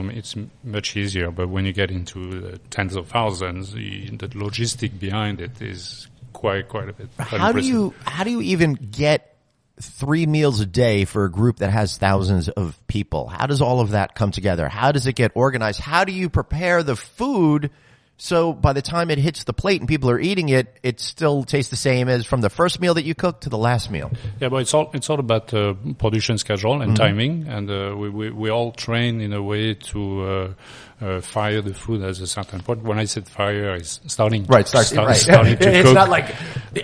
much easier, but when you get into the tens of thousands, the logistic behind it is quite a bit.
How do you even get 3 meals a day for a group that has thousands of people? How does all of that come together? How does it get organized? How do you prepare the food so by the time it hits the plate and people are eating it, it still tastes the same as from the first meal that you cooked to the last meal?
Yeah, but it's all about production schedule and timing, and we all train in a way to fire the food at a certain point. When I said fire, it's starting starting to
it's
cook.
not like,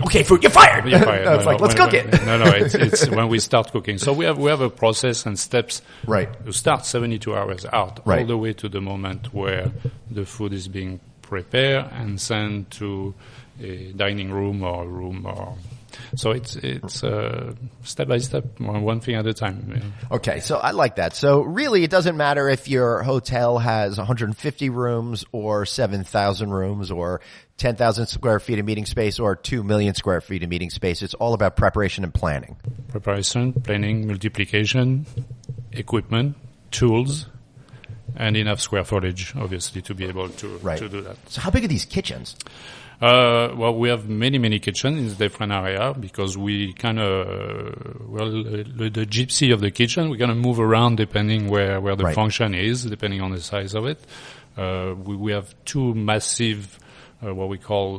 okay, food, you're fired.
You're fired.
No, it's like, let's cook it.
No, it's when we start cooking. So we have a process and steps to start 72 hours out, all the way to the moment where the food is being prepare and send to a dining room or a room or. So it's step by step, one thing at a time. Yeah.
Okay, so I like that. So really, it doesn't matter if your hotel has 150 rooms or 7,000 rooms or 10,000 square feet of meeting space or 2 million square feet of meeting space. It's all about preparation and planning.
Preparation, planning, multiplication, equipment, tools, and enough square footage, obviously, to be able to do that.
So how big are these kitchens?
Well, we have many kitchens in different area because we kind of, the gypsy of the kitchen, we kind of move around depending where the function is, depending on the size of it. We have two massive, what we call,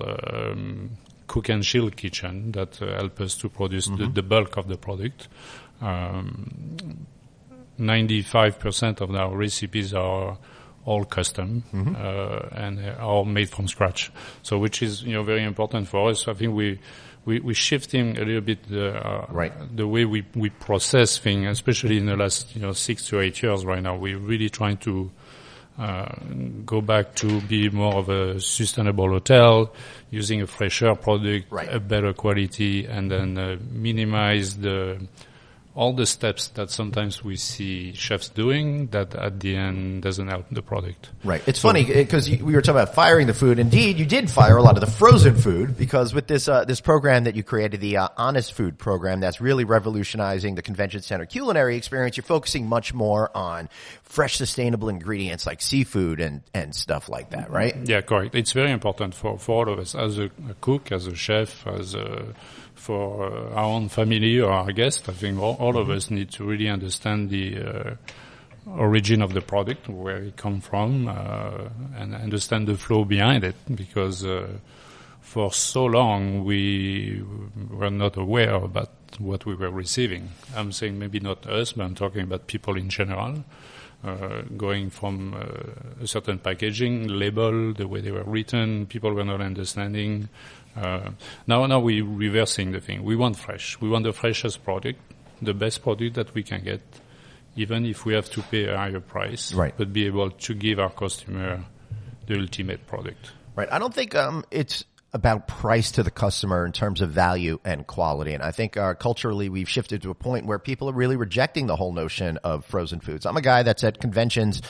cook and chill kitchen that help us to produce the bulk of the product. 95% of our recipes are all custom, and all made from scratch. So, which is, very important for us. I think we're shifting a little bit the way we process things, especially in the last, 6 to 8 years right now. We're really trying to, go back to be more of a sustainable hotel, using a fresher product, a better quality, and then, minimize all the steps that sometimes we see chefs doing that at the end doesn't help the product.
Right. It's funny because we were talking about firing the food. Indeed, you did fire a lot of the frozen food because with this program that you created, the Honest Food program, that's really revolutionizing the convention center culinary experience. You're focusing much more on fresh, sustainable ingredients like seafood and stuff like that, right?
Yeah, correct. It's very important for all of us as a cook, as a chef, for our own family or our guests. I think all of us need to really understand the origin of the product, where it comes from, and understand the flow behind it, because for so long we were not aware about what we were receiving. I'm saying maybe not us, but I'm talking about people in general. Going from a certain packaging, label, the way they were written, people were not understanding. Now we're reversing the thing. We want fresh. We want the freshest product, the best product that we can get, even if we have to pay a higher price, but be able to give our customer the ultimate product.
Right. I don't think it's about price to the customer in terms of value and quality. And I think culturally we've shifted to a point where people are really rejecting the whole notion of frozen foods. I'm a guy that's at conventions.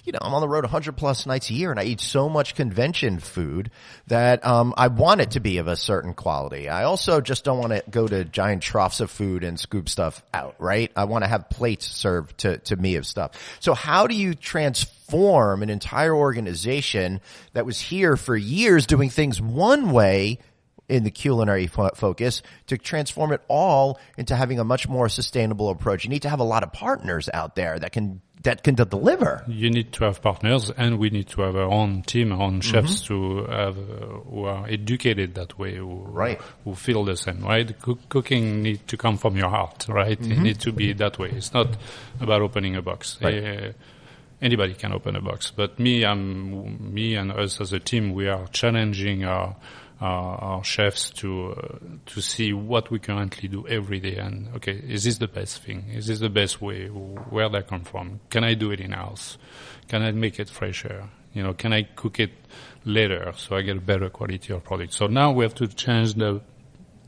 I'm on the road 100 plus nights a year, and I eat so much convention food that I want it to be of a certain quality. I also just don't want to go to giant troughs of food and scoop stuff out, right? I want to have plates served to me of stuff. So how do you transform an entire organization that was here for years doing things one way in the culinary focus to transform it all into having a much more sustainable approach? You need to have a lot of partners out there that can deliver.
You need to have partners, and we need to have our own team, our own chefs to have who are educated that way, who feel the same, right? Cooking needs to come from your heart, right? It needs to be that way. It's not about opening a box. Anybody can open a box, but me and us as a team, we are challenging our chefs to see what we currently do every day. And okay, is this the best thing? Is this the best way? Where that come from? Can I do it in house? Can I make it fresher? Can I cook it later so I get a better quality of product? So now we have to change the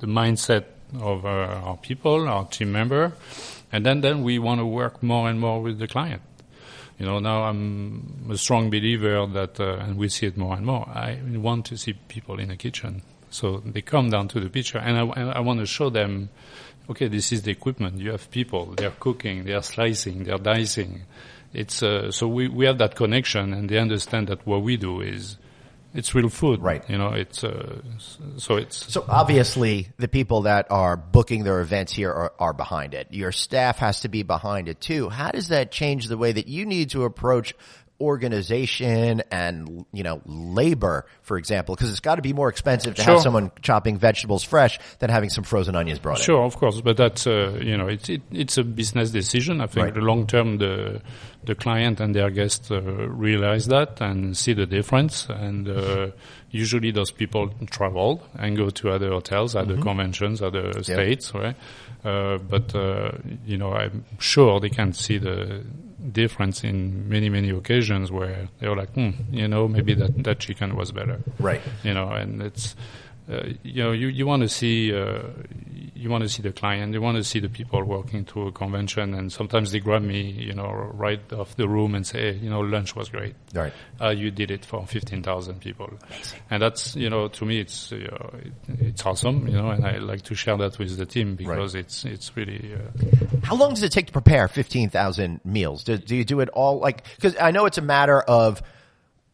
mindset of our people, our team member, and then we want to work more and more with the client. Now I'm a strong believer that, and we see it more and more, I want to see people in the kitchen. So they come down to the picture, and I want to show them, okay, this is the equipment. You have people, they're cooking, they're slicing, they're dicing. It's, so we have that connection, and they understand that what we do it's real food.
Right.
So
obviously the people that are booking their events here are behind it. Your staff has to be behind it too. How does that change the way that you need to approach organization and, labor, for example? Because it's got to be more expensive to have someone chopping vegetables fresh than having some frozen onions brought in.
Sure, of course. But that's, it's a business decision. I think the long term, the client and their guests realize that and see the difference. And usually those people travel and go to other hotels, other conventions, other states, right? But I'm sure they can see the difference in many occasions where they were like, maybe that chicken was better.
Right.
And it's, you want to see the client, you want to see the people working to a convention, and sometimes they grab me, right off the room and say, hey, lunch was great.
Right.
You did it for 15,000 people.
Amazing.
And that's, to me, it's awesome, and I like to share that with the team because it's really.
How long does it take to prepare 15,000 meals? Do you do it all because I know it's a matter of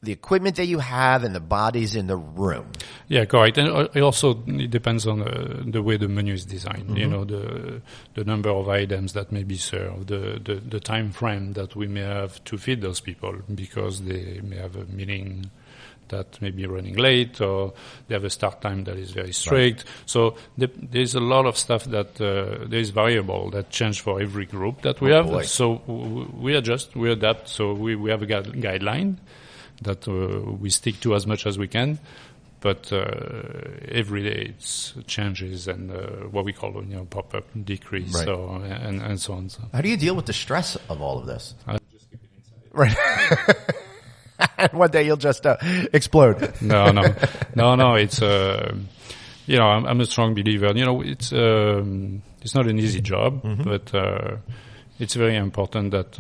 the equipment that you have and the bodies in the room.
Yeah, correct. And it depends on the way the menu is designed.
Mm-hmm.
The number of items that may be served, the time frame that we may have to feed those people because they may have a meeting that may be running late, or they have a start time that is very strict. Right. So there's a lot of stuff that there is variable that change for every group that we have. Boy. So we adjust, we adapt. So we have a guideline that we stick to as much as we can, but every day it's changes and what we call pop-up decrease, right. and so on. So.
How do you deal with the stress of all of this? Just keep it inside. Right. And one day you'll just explode.
No. It's I'm a strong believer. It's not an easy job, mm-hmm. but it's very important that.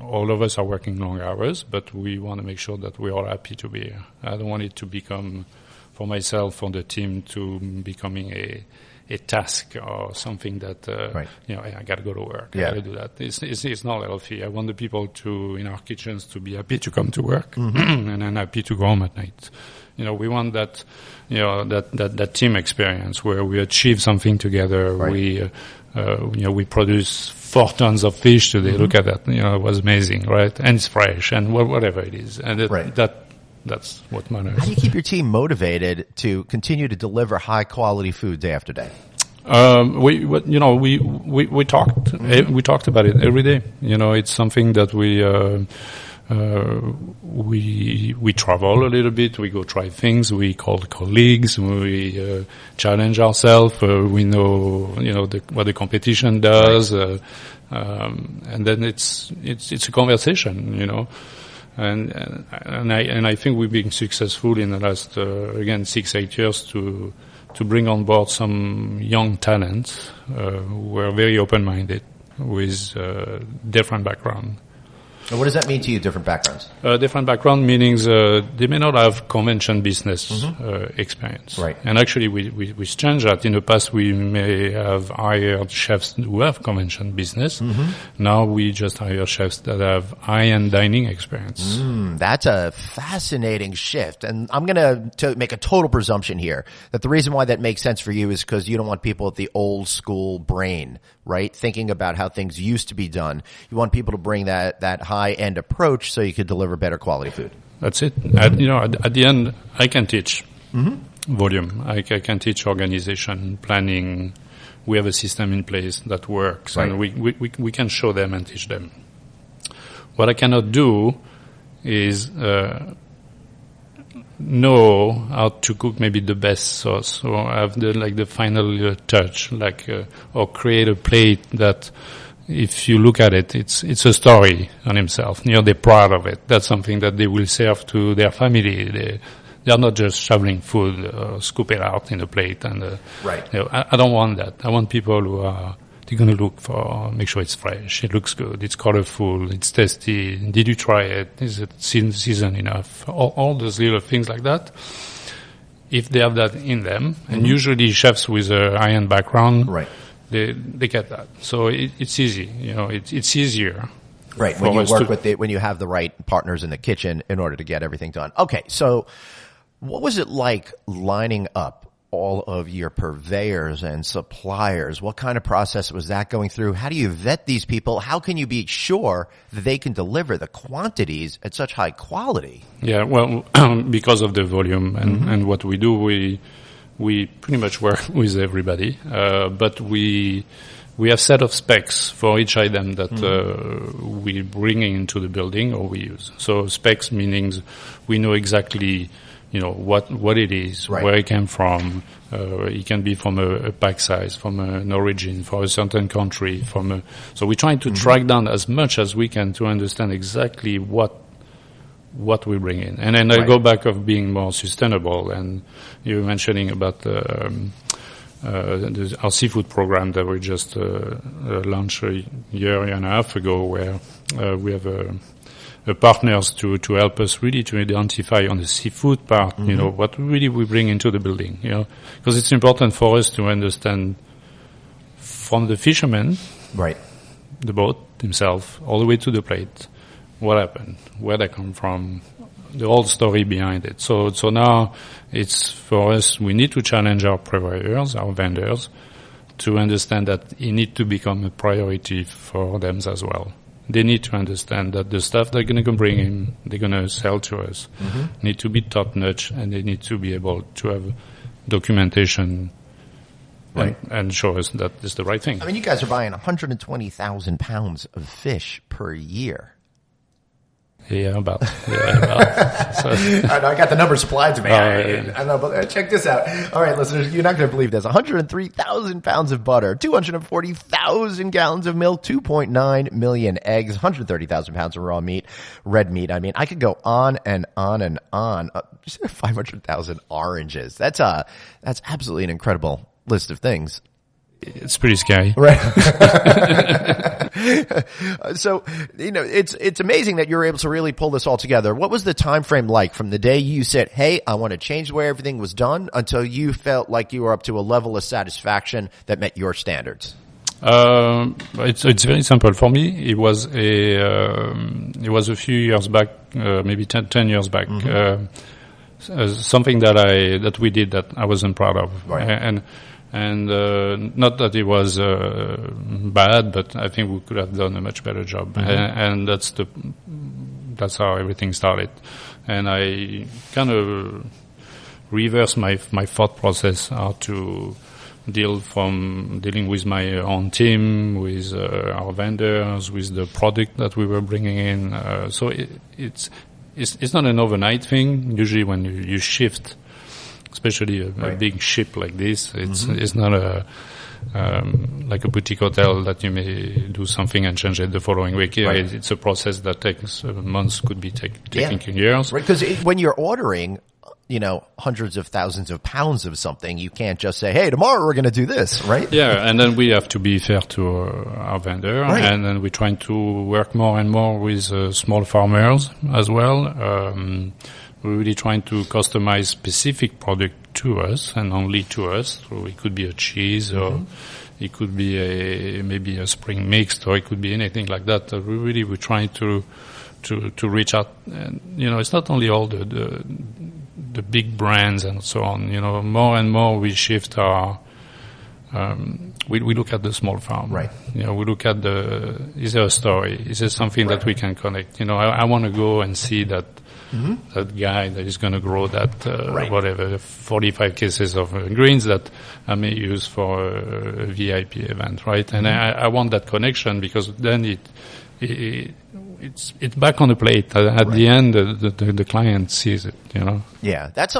All of us are working long hours, but we want to make sure that we're all happy to be here. I don't want it to become, for myself, for the team, to becoming a task or something that, right. I got to go to work. Yeah. I got to do that. It's not healthy. I want the people in our kitchens to be happy to come to work mm-hmm. and then happy to go home at night. We want that, that team experience where we achieve something together. Right. We produce 4 tons of fish today. Mm-hmm. Look at that. It was amazing, right? And it's fresh and whatever it is. And that's what matters.
How do you keep your team motivated to continue to deliver high quality food day after day?
We talked, mm-hmm. we talked about it every day. It's something that we travel a little bit. We go try things. We call colleagues. We challenge ourselves. We know what the competition does, right. And then it's a conversation, And I think we've been successful in the last 6-8 years to bring on board some young talent who are very open-minded with different background.
And what does that mean to you, different backgrounds?
Different background meaning they may not have convention business mm-hmm.
Right.
Experience. And actually we changed that. In the past we may have hired chefs who have convention business. Mm-hmm. Now we just hire chefs that have high-end dining experience.
That's a fascinating shift. And I'm going to make a total presumption here that the reason why that makes sense for you is because you don't want people with the old school brain, right? Thinking about how things used to be done. You want people to bring that high-end approach so you could deliver better quality food.
That's it. At the end, I can teach mm-hmm. volume. I can teach organization, planning. We have a system in place that works, right. And we can show them and teach them. What I cannot do is know how to cook maybe the best sauce or have the final touch, or create a plate that if you look at it, it's a story on himself. They're proud of it. That's something that they will serve to their family. They're not just shoveling food, scoop it out in a plate. And
right.
I don't want that. I want people who are they're going to look for, make sure it's fresh, it looks good, it's colorful, it's tasty. Did you try it? Is it seasoned enough? All those little things like that. If they have that in them, mm-hmm. and usually chefs with a high-end background, right. They get that. So it's easy. It's easier.
Right. When you work when you have the right partners in the kitchen in order to get everything done. Okay. So what was it like lining up all of your purveyors and suppliers? What kind of process was that going through? How do you vet these people? How can you be sure that they can deliver the quantities at such high quality?
Yeah. Well, because of the volume and what we do, we pretty much work with everybody, but we have set of specs for each item that we bring into the building or we use. So specs meaning we know exactly what it is,
right.
where it came from. It can be from a pack size, from an origin, for a certain country, so we're trying to track down as much as we can to understand exactly what we bring in. And then I go back of being more sustainable, and you were mentioning about our seafood program that we just launched a year and a half ago, where we have partners to help us really to identify on the seafood part, what really we bring into the building, because it's important for us to understand from the fisherman,
right,
the boat himself, all the way to the plate, what happened, where they come from, the whole story behind it. So now it's for us, we need to challenge our providers, our vendors, to understand that it needs to become a priority for them as well. They need to understand that the stuff they're going to bring in, they're going to sell to us, need to be top-notch, and they need to be able to have documentation and show us that it's the right thing.
I mean, you guys are buying 120,000 pounds of fish per year.
Yeah, about. So.
I know, I got the number supplied to me. I know, but check this out. All right, listeners, you're not going to believe this. 103,000 pounds of butter, 240,000 gallons of milk, 2.9 million eggs, 130,000 pounds of raw meat, red meat. I mean, I could go on and on and on. 500,000 oranges. That's absolutely an incredible list of things.
It's pretty scary.
Right. So, it's amazing that you're able to really pull this all together. What was the time frame like from the day you said, hey, I want to change the way everything was done, until you felt like you were up to a level of satisfaction that met your standards?
It's very simple for me. It was a few years back, maybe 10 years back, something that we did that I wasn't proud of.
Right.
And not that it was bad, but I think we could have done a much better job. And that's how everything started. And I kind of reversed my thought process, how to dealing with my own team, with our vendors, with the product that we were bringing in. So it's not an overnight thing. Usually when you shift, especially a big ship like this, it's not like a boutique hotel that you may do something and change it the following week. It's a process that takes months, could be taking years.
Right, because when you're ordering, hundreds of thousands of pounds of something, you can't just say, hey, tomorrow we're going to do this, right?
Yeah, and then we have to be fair to our vendor, and then we're trying to work more and more with small farmers as well. We're really trying to customize specific product to us and only to us. So it could be a cheese, or it could be maybe a spring mixed, or it could be anything like that. We're trying to reach out. And, it's not only all the big brands and so on. More and more we shift our. We look at the small farm. Right. We look at is there a story? Is there something that we can connect? I want to go and see that. That guy that is going to grow that, whatever, 45 cases of greens that I may use for a VIP event, right? And I want that connection, because then it's back on the plate. At the end, the client sees it,
Yeah, that's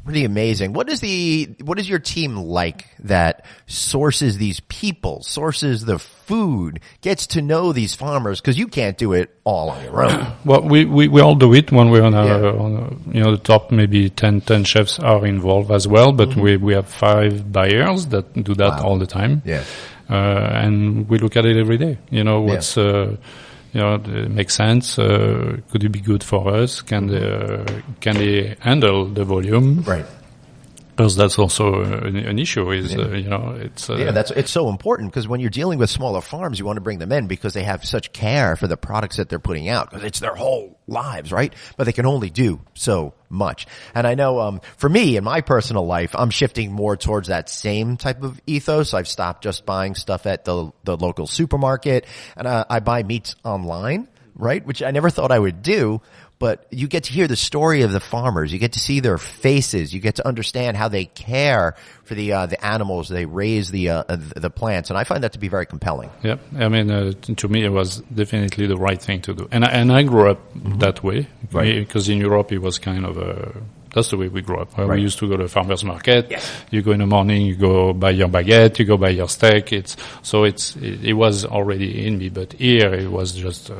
pretty amazing. What is your team like that sources these people, sources the food, gets to know these farmers? Because you can't do it all on your own.
Well, we all do it when we're on the top. Maybe 10 chefs are involved as well, but we have 5 buyers that do that all the time. Yeah, and we look at it every day. What's it makes sense. Could it be good for us? Can they handle the volume? Right. Because that's also an issue.
It's so important, because when you're dealing with smaller farms, you want to bring them in because they have such care for the products that they're putting out, because it's their whole lives, right? But they can only do so much. And I know, for me in my personal life, I'm shifting more towards that same type of ethos. I've stopped just buying stuff at the local supermarket, and I buy meats online, right? Which I never thought I would do. But you get to hear the story of the farmers. You get to see their faces. You get to understand how they care for the animals. They raise the plants, and I find that to be very compelling.
Yeah, I mean, to me, it was definitely the right thing to do. And I grew up that way,
Right.
Because in Europe it was kind of that's the way we grew up. We used to go to the farmer's market.
Yes.
You go in the morning, you go buy your baguette, you go buy your steak. It was already in me, but here it was just.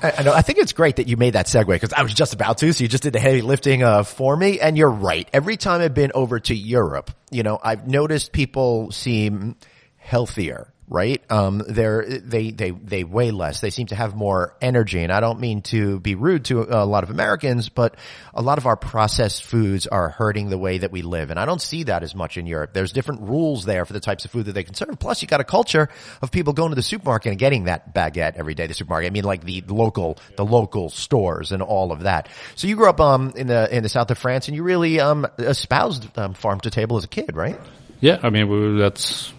I know. I think it's great that you made that segue because I was just about to. So you just did the heavy lifting for me, and you're right. Every time I've been over to Europe, I've noticed people seem healthier. Right? They weigh less. They seem to have more energy. And I don't mean to be rude to a lot of Americans, but a lot of our processed foods are hurting the way that we live. And I don't see that as much in Europe. There's different rules there for the types of food that they can serve. Plus, you got a culture of people going to the supermarket and getting that baguette every day. The supermarket. I mean, like the local stores and all of that. So you grew up in the south of France, and you really espoused farm to table as a kid, right?
Yeah, I mean that's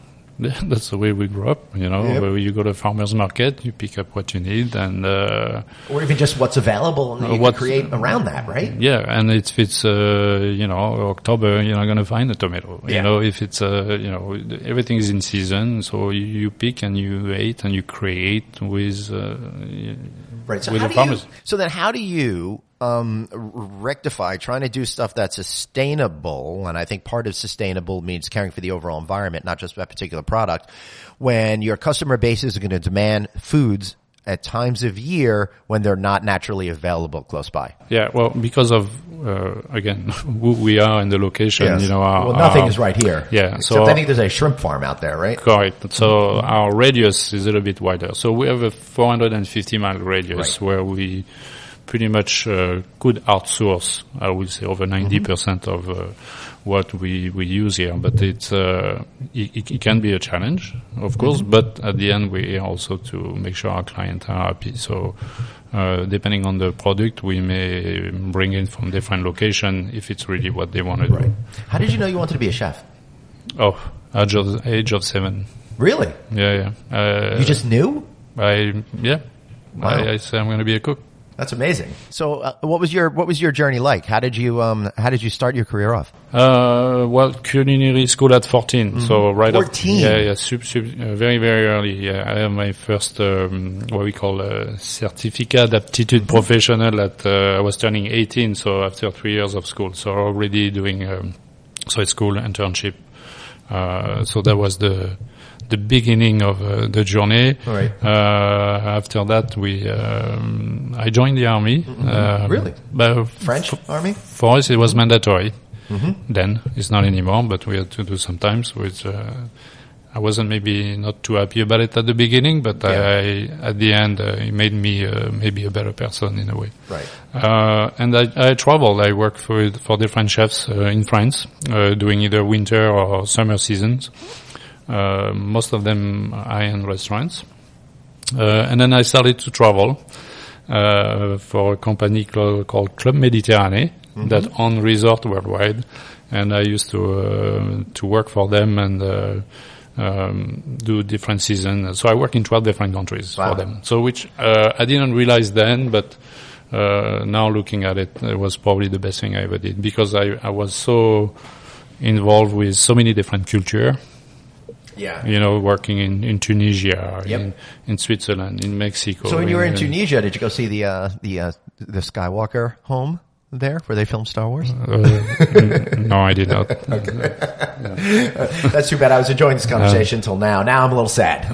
the way we grew up, where you go to the farmer's market, you pick up what you need, and
or even just what's available, and you can create around that, right?
Yeah, and if it's October, you're not going to find a tomato.
Yeah.
If it's everything is in season, so you pick and you eat and you create with
right. So
with the farmers.
So then, how do you rectify trying to do stuff that's sustainable? And I think part of sustainable means caring for the overall environment, not just that particular product. When your customer base is going to demand foods at times of year when they're not naturally available close by.
Yeah, well, because of again who we are in the location,
yes. Nothing is right here.
Yeah,
except I think there's a shrimp farm out there, right?
Correct. So our radius is a little bit wider. So we have a 450-mile radius where we pretty much could outsource, I would say, over 90% of what we use here. But it can be a challenge, of course, but at the end we're here also to make sure our clients are happy. So depending on the product, we may bring in from different locations if it's really what they want to do.
How did you know you wanted to be a chef?
Oh, at the age of 7.
Really?
Yeah.
You just knew?
Wow. I said I'm going to be a cook.
That's amazing. So, what was your journey like? How did you start your career off?
Well, culinary school at 14. Mm-hmm. So right
14.
Very, very early. Yeah, I have my first, what we call certificat d'aptitude professionnelle I was turning 18. So after 3 years of school. So already doing, school internship. So that was the beginning of the journey.
Right.
After that, I joined the army.
Really? French army?
For us, it was mandatory.
Mm-hmm.
Then it's not anymore, but we had to do sometimes. Which I wasn't maybe not too happy about it at the beginning, but at the end, it made me maybe a better person in a way.
Right.
And I traveled. I worked for different chefs in France, doing either winter or summer seasons. Most of them high-end restaurants. And then I started to travel for a company called Club Méditerranée that owned resort worldwide. And I used to work for them and do different seasons. So I worked in 12 different countries for them. So which I didn't realize then, but now looking at it, it was probably the best thing I ever did because I was so involved with so many different cultures.
Yeah.
Working in Tunisia, in Switzerland, in Mexico.
So when you were in Tunisia, did you go see the Skywalker home there where they filmed Star Wars?
No, I did not.
That's too bad. I was enjoying this conversation until now. Now I'm a little sad.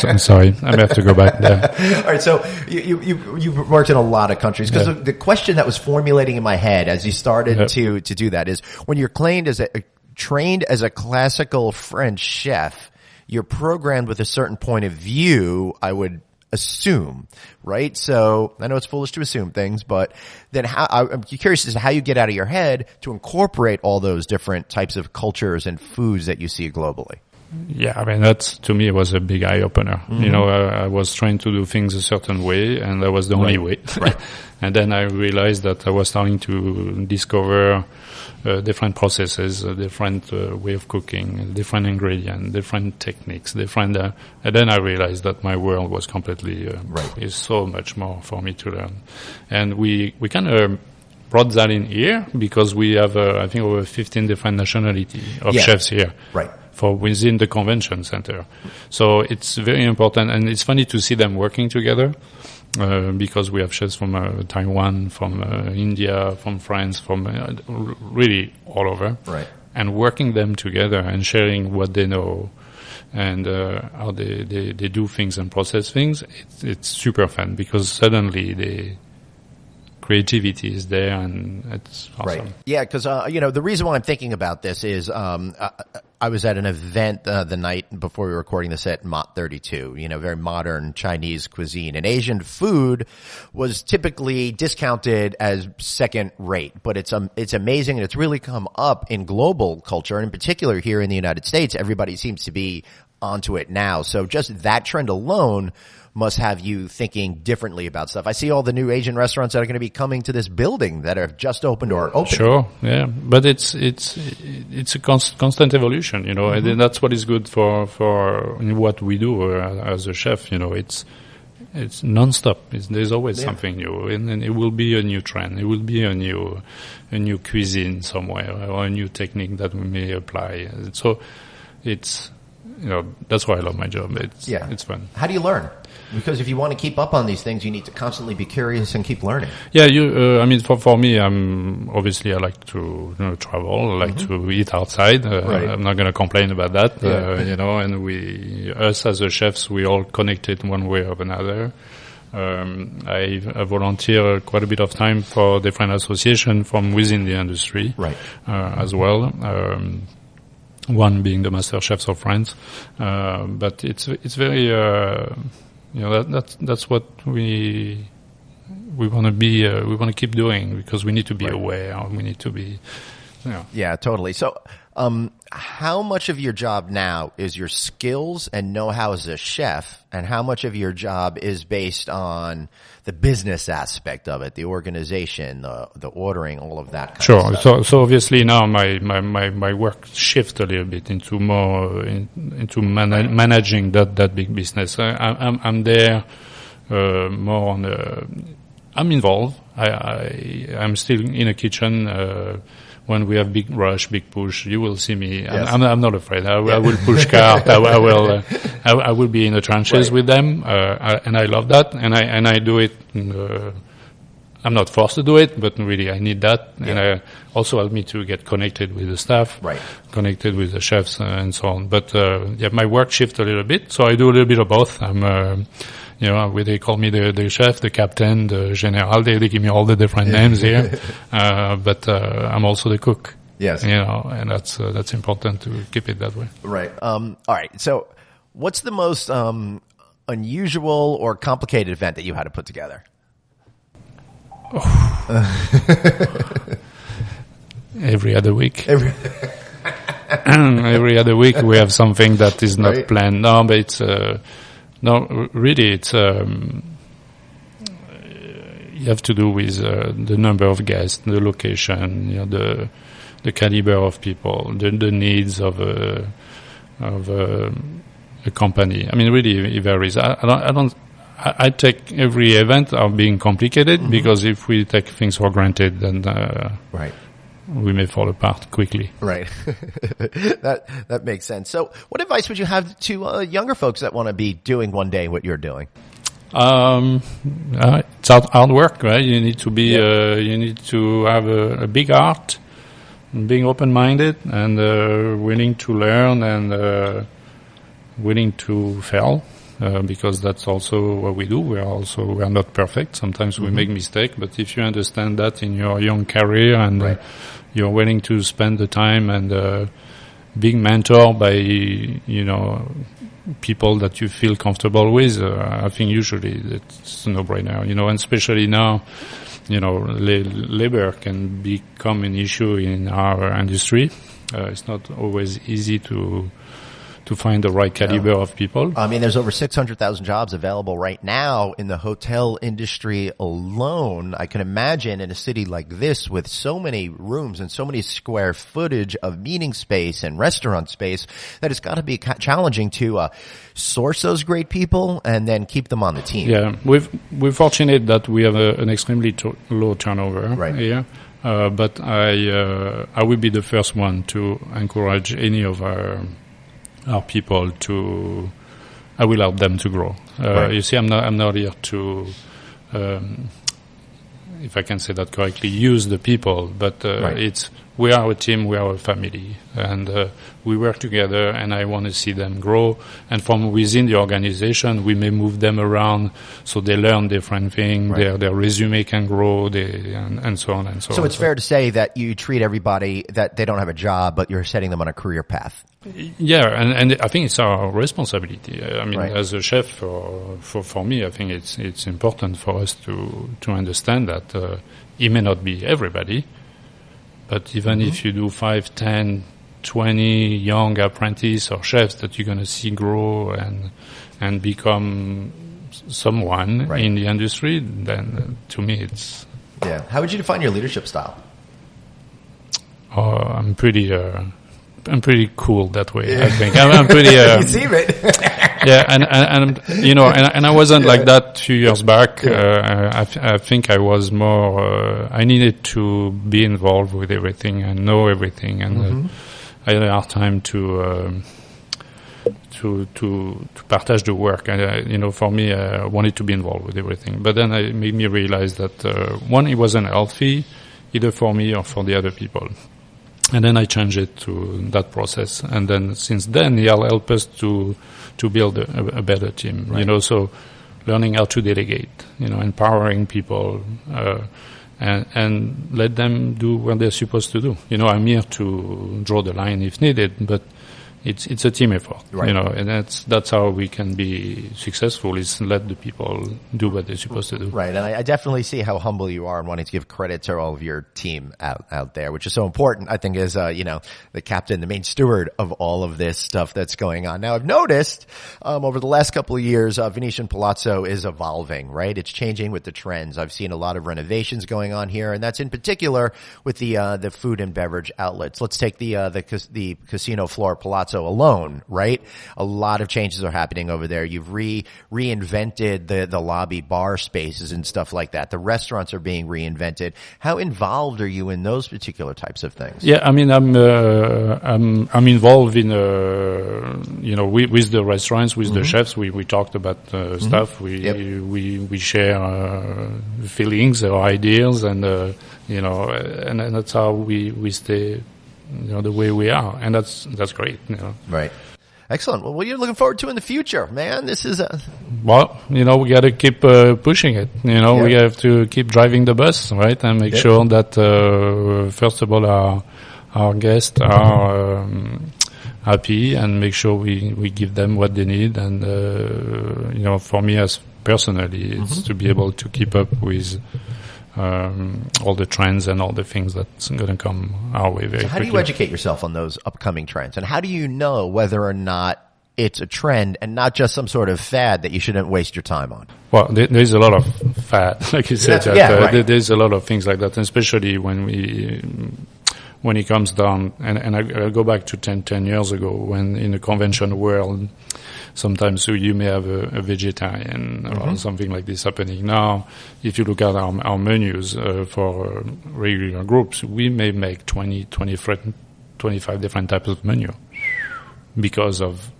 I'm sorry. I'm going to have to go back there.
All right. So you've worked in a lot of countries because the question that was formulating in my head as you started to do that is when you're trained as a classical French chef, you're programmed with a certain point of view, I would assume, right? So I know it's foolish to assume things, but then I'm curious as to how you get out of your head to incorporate all those different types of cultures and foods that you see globally.
Yeah, I mean, to me, it was a big eye-opener. Mm-hmm. I was trying to do things a certain way, and that was the only way.
Right.
And then I realized that I was starting to discover different processes, a different way of cooking, different ingredients, different techniques, and then I realized that my world was completely, is so much more for me to learn. And we kind of brought that in here because we have, I think, over 15 different nationalities of chefs here.
Right.
For within the convention center. So it's very important, and it's funny to see them working together. because we have chefs from Taiwan, from India, from France, from really all over.
Right.
And working them together and sharing what they know and how they do things and process things, it's super fun because suddenly the creativity is there and it's awesome.
Right. Yeah, because the reason why I'm thinking about this is I was at an event the night before we were recording this at Mott 32, very modern Chinese cuisine. And Asian food was typically discounted as second rate, but it's amazing and it's really come up in global culture, and in particular here in the United States. Everybody seems to be onto it now. So just that trend alone must have you thinking differently about stuff. I see all the new Asian restaurants that are going to be coming to this building that have just opened or opened.
Sure, yeah, but it's a constant evolution, mm-hmm. and that's what is good for what we do as a chef. It's nonstop. There's always something new, and it will be a new trend. It will be a new cuisine somewhere or a new technique that we may apply. So it's that's why I love my job. It's fun.
How do you learn? Because if you want to keep up on these things, you need to constantly be curious and keep learning.
Yeah, for me, I like to travel. I like to eat outside.
Right.
I'm not going to complain about that.
Yeah.
And us as a chefs, we all connected one way or another. I volunteer quite a bit of time for different associations from within the industry,
right?
As well. One being the Master Chefs of France, but it's very. That's what we want to be. We want to keep doing because we need to be aware. We need to be.
Yeah, totally. So, how much of your job now is your skills and know-how as a chef, and how much of your job is based on the business aspect of it, the organization, the ordering, all of that kind of stuff?
So obviously now my work shifts a little bit into more into managing that big business. I'm there more on I'm involved. I'm still in a kitchen. When we have big rush, big push, you will see me. Yes. I'm not afraid. I will push cart. I will be in the trenches with them, and I love that. And I do it. I'm not forced to do it, but really I need that. Yeah. And I also help me to get connected with the staff, connected with the chefs and so on. But my work shifts a little bit, so I do a little bit of both. I'm they call me the chef, the captain, the general. They give me all the different names here. But I'm also the cook.
Yes.
And that's important to keep it that way.
Right. All right. So what's the most unusual or complicated event that you had to put together?
Every other week. Every other week we have something that is not planned. No, but it's no, really, it's you have to do with the number of guests, the location, the caliber of people, the needs of a company. I mean, really, it varies. I take every event of being complicated mm-hmm. because if we take things for granted, then we may fall apart quickly.
Right. That makes sense. So what advice would you have to younger folks that want to be doing one day what you're doing?
It's hard work, right? You need to be, you need to have a big heart, being open-minded and willing to learn and willing to fail. Because that's also what we do. We are not perfect. Sometimes mm-hmm. we make mistakes, but if you understand that in your young career and you're willing to spend the time and being mentored by people that you feel comfortable with, I think usually it's a no-brainer. And especially now, labor can become an issue in our industry. It's not always easy to find the right caliber of people.
I mean, there's over 600,000 jobs available right now in the hotel industry alone. I can imagine in a city like this with so many rooms and so many square footage of meeting space and restaurant space that it's got to be challenging to source those great people and then keep them on the team.
Yeah, we're fortunate that we have an extremely low turnover here. But I will be the first one to encourage any of our people I will help them to grow. You see, I'm not here to if I can say that correctly, use the people, but we are a team, we are a family, and we work together, and I want to see them grow. And from within the organization, we may move them around so they learn different things, their resume can grow, and so on and so on.
So it's fair to say that you treat everybody that they don't have a job, but you're setting them on a career path.
Yeah, and I think it's our responsibility. I mean, as a chef, for me, I think it's important for us to understand that it may not be everybody, but even if you do 5, 10, 20 young apprentices or chefs that you're going to see grow and become someone in the industry, then to me it's...
Yeah. How would you define your leadership style?
I'm pretty cool that way. I think I'm pretty.
You seem it.
Yeah, and you know, and I wasn't like that 2 years back. I think I was more. I needed to be involved with everything and know everything, and I had a hard time to partage the work. And you know, for me, I wanted to be involved with everything. But then it made me realize that one, it wasn't healthy, either for me or for the other people. And then I changed it to that process. And then since then, it'll help us to build a better team, you know, so learning how to delegate, you know, empowering people, and let them do what they're supposed to do. You know, I'm here to draw the line if needed, but it's a team effort, you know, and that's how we can be successful, is let the people do what they're supposed to do.
Right, and I definitely see how humble you are and wanting to give credit to all of your team out there, which is so important, I think, as, you know, the captain, the main steward of all of this stuff that's going on. Now, I've noticed, over the last couple of years, Venetian Palazzo is evolving, right? It's changing with the trends. I've seen a lot of renovations going on here, and that's in particular with the food and beverage outlets. Let's take the casino floor Palazzo alone, right? A lot of changes are happening over there. You've reinvented the lobby bar spaces and stuff like that. The restaurants are being reinvented. How involved are you in those particular types of things?
Yeah, I mean, I'm involved in you know, with the restaurants, with the chefs. We talked about stuff. We share feelings or ideas, and you know, and that's how we stay, you know, the way we are, and that's great, you know.
Right. Excellent. Well, what are you looking forward to in the future, man? This is
well, you know, we got to keep pushing it. You know, we have to keep driving the bus, right, and make sure that first of all our guests are happy, and make sure we give them what they need. And you know, for me, as personally, it's to be able to keep up with all the trends and all the things that's going to come our way very quickly.
How do you educate yourself on those upcoming trends? And how do you know whether or not it's a trend and not just some sort of fad that you shouldn't waste your time on?
Well, there's a lot of fad, like you said. There's a lot of things like that, and especially when it comes down, and I go back to 10 years ago, when in the convention world, sometimes you may have a vegetarian or something like this happening. Now, if you look at our menus for regular groups, we may make 25 different types of menu because of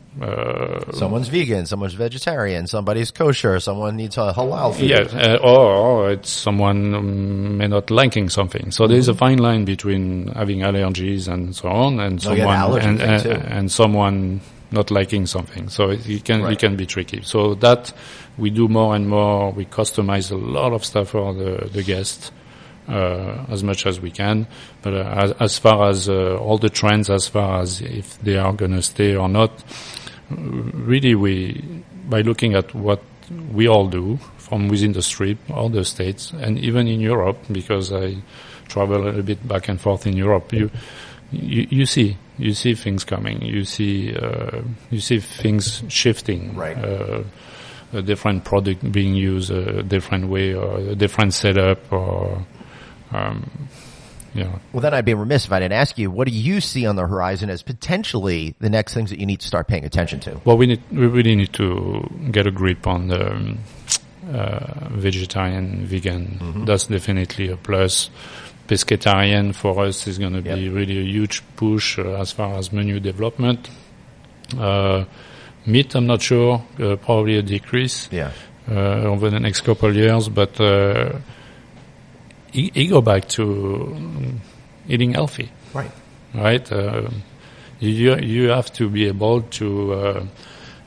someone's vegan, someone's vegetarian, somebody's kosher, someone needs a halal food.
Yeah, or it's someone may not liking something. So there's a fine line between having allergies and so on, and someone not liking something. So it can be tricky. So that we do more and more. We customize a lot of stuff for the guests, as much as we can. But as far as all the trends, as far as if they are going to stay or not, really by looking at what we all do from within the strip, all the states, and even in Europe, because I travel a little bit back and forth in Europe, you see things coming. You see things shifting.
Right.
A different product being used a different way, or a different setup, or yeah.
Well, then I'd be remiss if I didn't ask you, what do you see on the horizon as potentially the next things that you need to start paying attention to?
Well, we really need to get a grip on the vegetarian, vegan. That's definitely a plus. Pescatarian for us is going to be really a huge push as far as menu development. Meat, I'm not sure, probably a decrease.
Yeah.
over the next couple of years, but he go back to eating healthy. Right? You have to be able to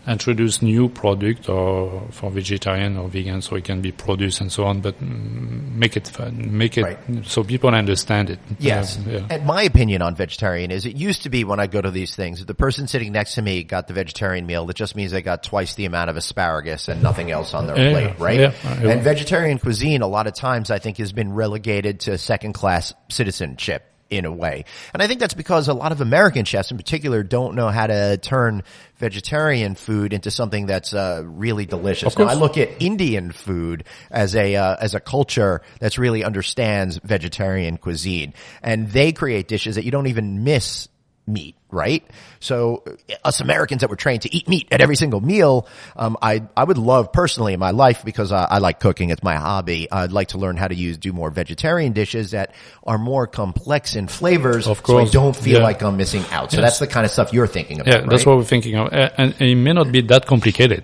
introduce new product or for vegetarian or vegan, so it can be produced and so on, but make it fun, make it so people understand it.
Yes. And my opinion on vegetarian is it used to be when I go to these things, if the person sitting next to me got the vegetarian meal, that just means they got twice the amount of asparagus and nothing else on their plate, right? And vegetarian cuisine a lot of times I think has been relegated to second-class citizenship in a way. And I think that's because a lot of American chefs in particular don't know how to turn vegetarian food into something that's really delicious. Now, I look at Indian food as a culture that's really understands vegetarian cuisine, and they create dishes that you don't even miss meat, right? So us Americans that were trained to eat meat at every single meal, I would love personally in my life, because I like cooking, it's my hobby, I'd like to learn how to do more vegetarian dishes that are more complex in flavors, so I don't feel like I'm missing out. So that's the kind of stuff you're thinking about, right?
That's what we're thinking of. And it may not be that complicated.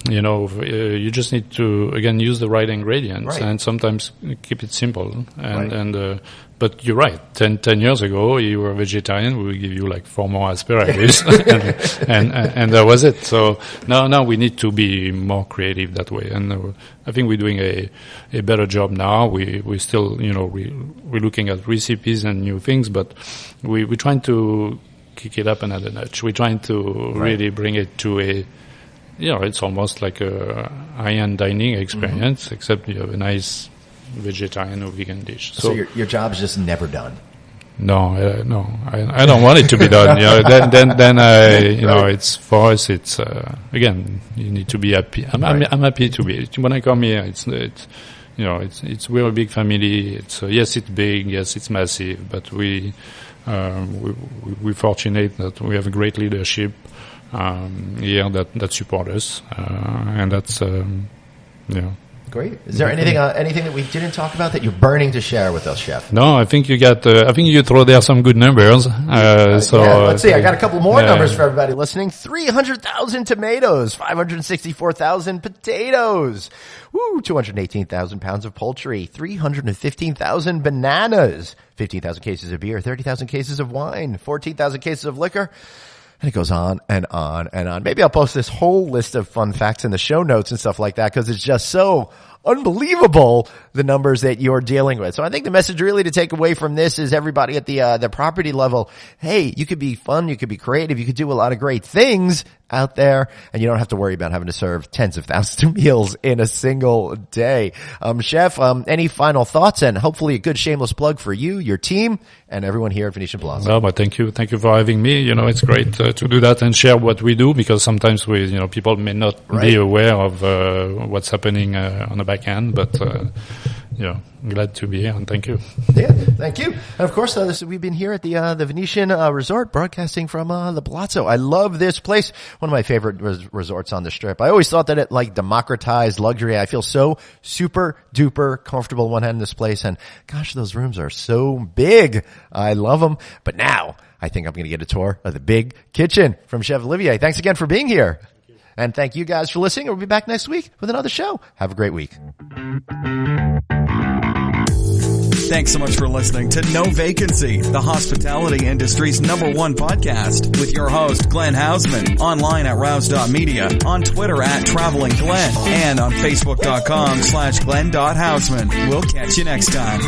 You know, you just need to, again, use the right ingredients and sometimes keep it simple. But you're right. 10 years ago, you were a vegetarian. We would give you like 4 more asparagus and that was it. So now we need to be more creative that way. And I think we're doing a better job now. We still, you know, we're looking at recipes and new things, but we're trying to kick it up another notch. We're trying to really bring it to it's almost like a high-end dining experience, except you have a nice vegetarian or vegan dish.
So your job is just never done.
No, I don't want it to be done. You know, then it's for us. It's again, you need to be happy. I'm happy to be. When I come here, we're a big family. Yes, it's big. Yes, it's massive. But we're fortunate that we have a great leadership here that support us, and that's
Great. Is there anything that we didn't talk about that you're burning to share with us, Chef?
No, I think you throw there some good numbers.
Let's see. I got a couple more numbers for everybody listening. 300,000 tomatoes, 564,000 potatoes, 218,000 pounds of poultry, 315,000 bananas, 15,000 cases of beer, 30,000 cases of wine, 14,000 cases of liquor. And it goes on and on and on. Maybe I'll post this whole list of fun facts in the show notes and stuff like that, because it's just so unbelievable, the numbers that you're dealing with. So I think the message really to take away from this is everybody at the property level, hey, you could be fun, you could be creative, you could do a lot of great things out there, and you don't have to worry about having to serve tens of thousands of meals in a single day. Chef, any final thoughts, and hopefully a good shameless plug for you, your team, and everyone here at Venetian Palazzo?
Well, but thank you for having me. You know, it's great to do that and share what we do, because sometimes people may not be aware of what's happening on the back end, but glad to be here, and thank you.
Yeah, thank you. And of course, we've been here at the Venetian Resort, broadcasting from the Palazzo. I love this place. One of my favorite resorts on the Strip. I always thought that it democratized luxury. I feel so super duper comfortable one hand in this place, and gosh, those rooms are so big. I love them. But now I think I'm going to get a tour of the big kitchen from Chef Olivier. Thanks again for being here. And thank you guys for listening. We'll be back next week with another show. Have a great week.
Thanks so much for listening to No Vacancy, the hospitality industry's #1 podcast, with your host, Glenn Hausman, online at rouse.media, on Twitter at Traveling Glenn, and on Facebook.com/Glenn.Hausman. We'll catch you next time.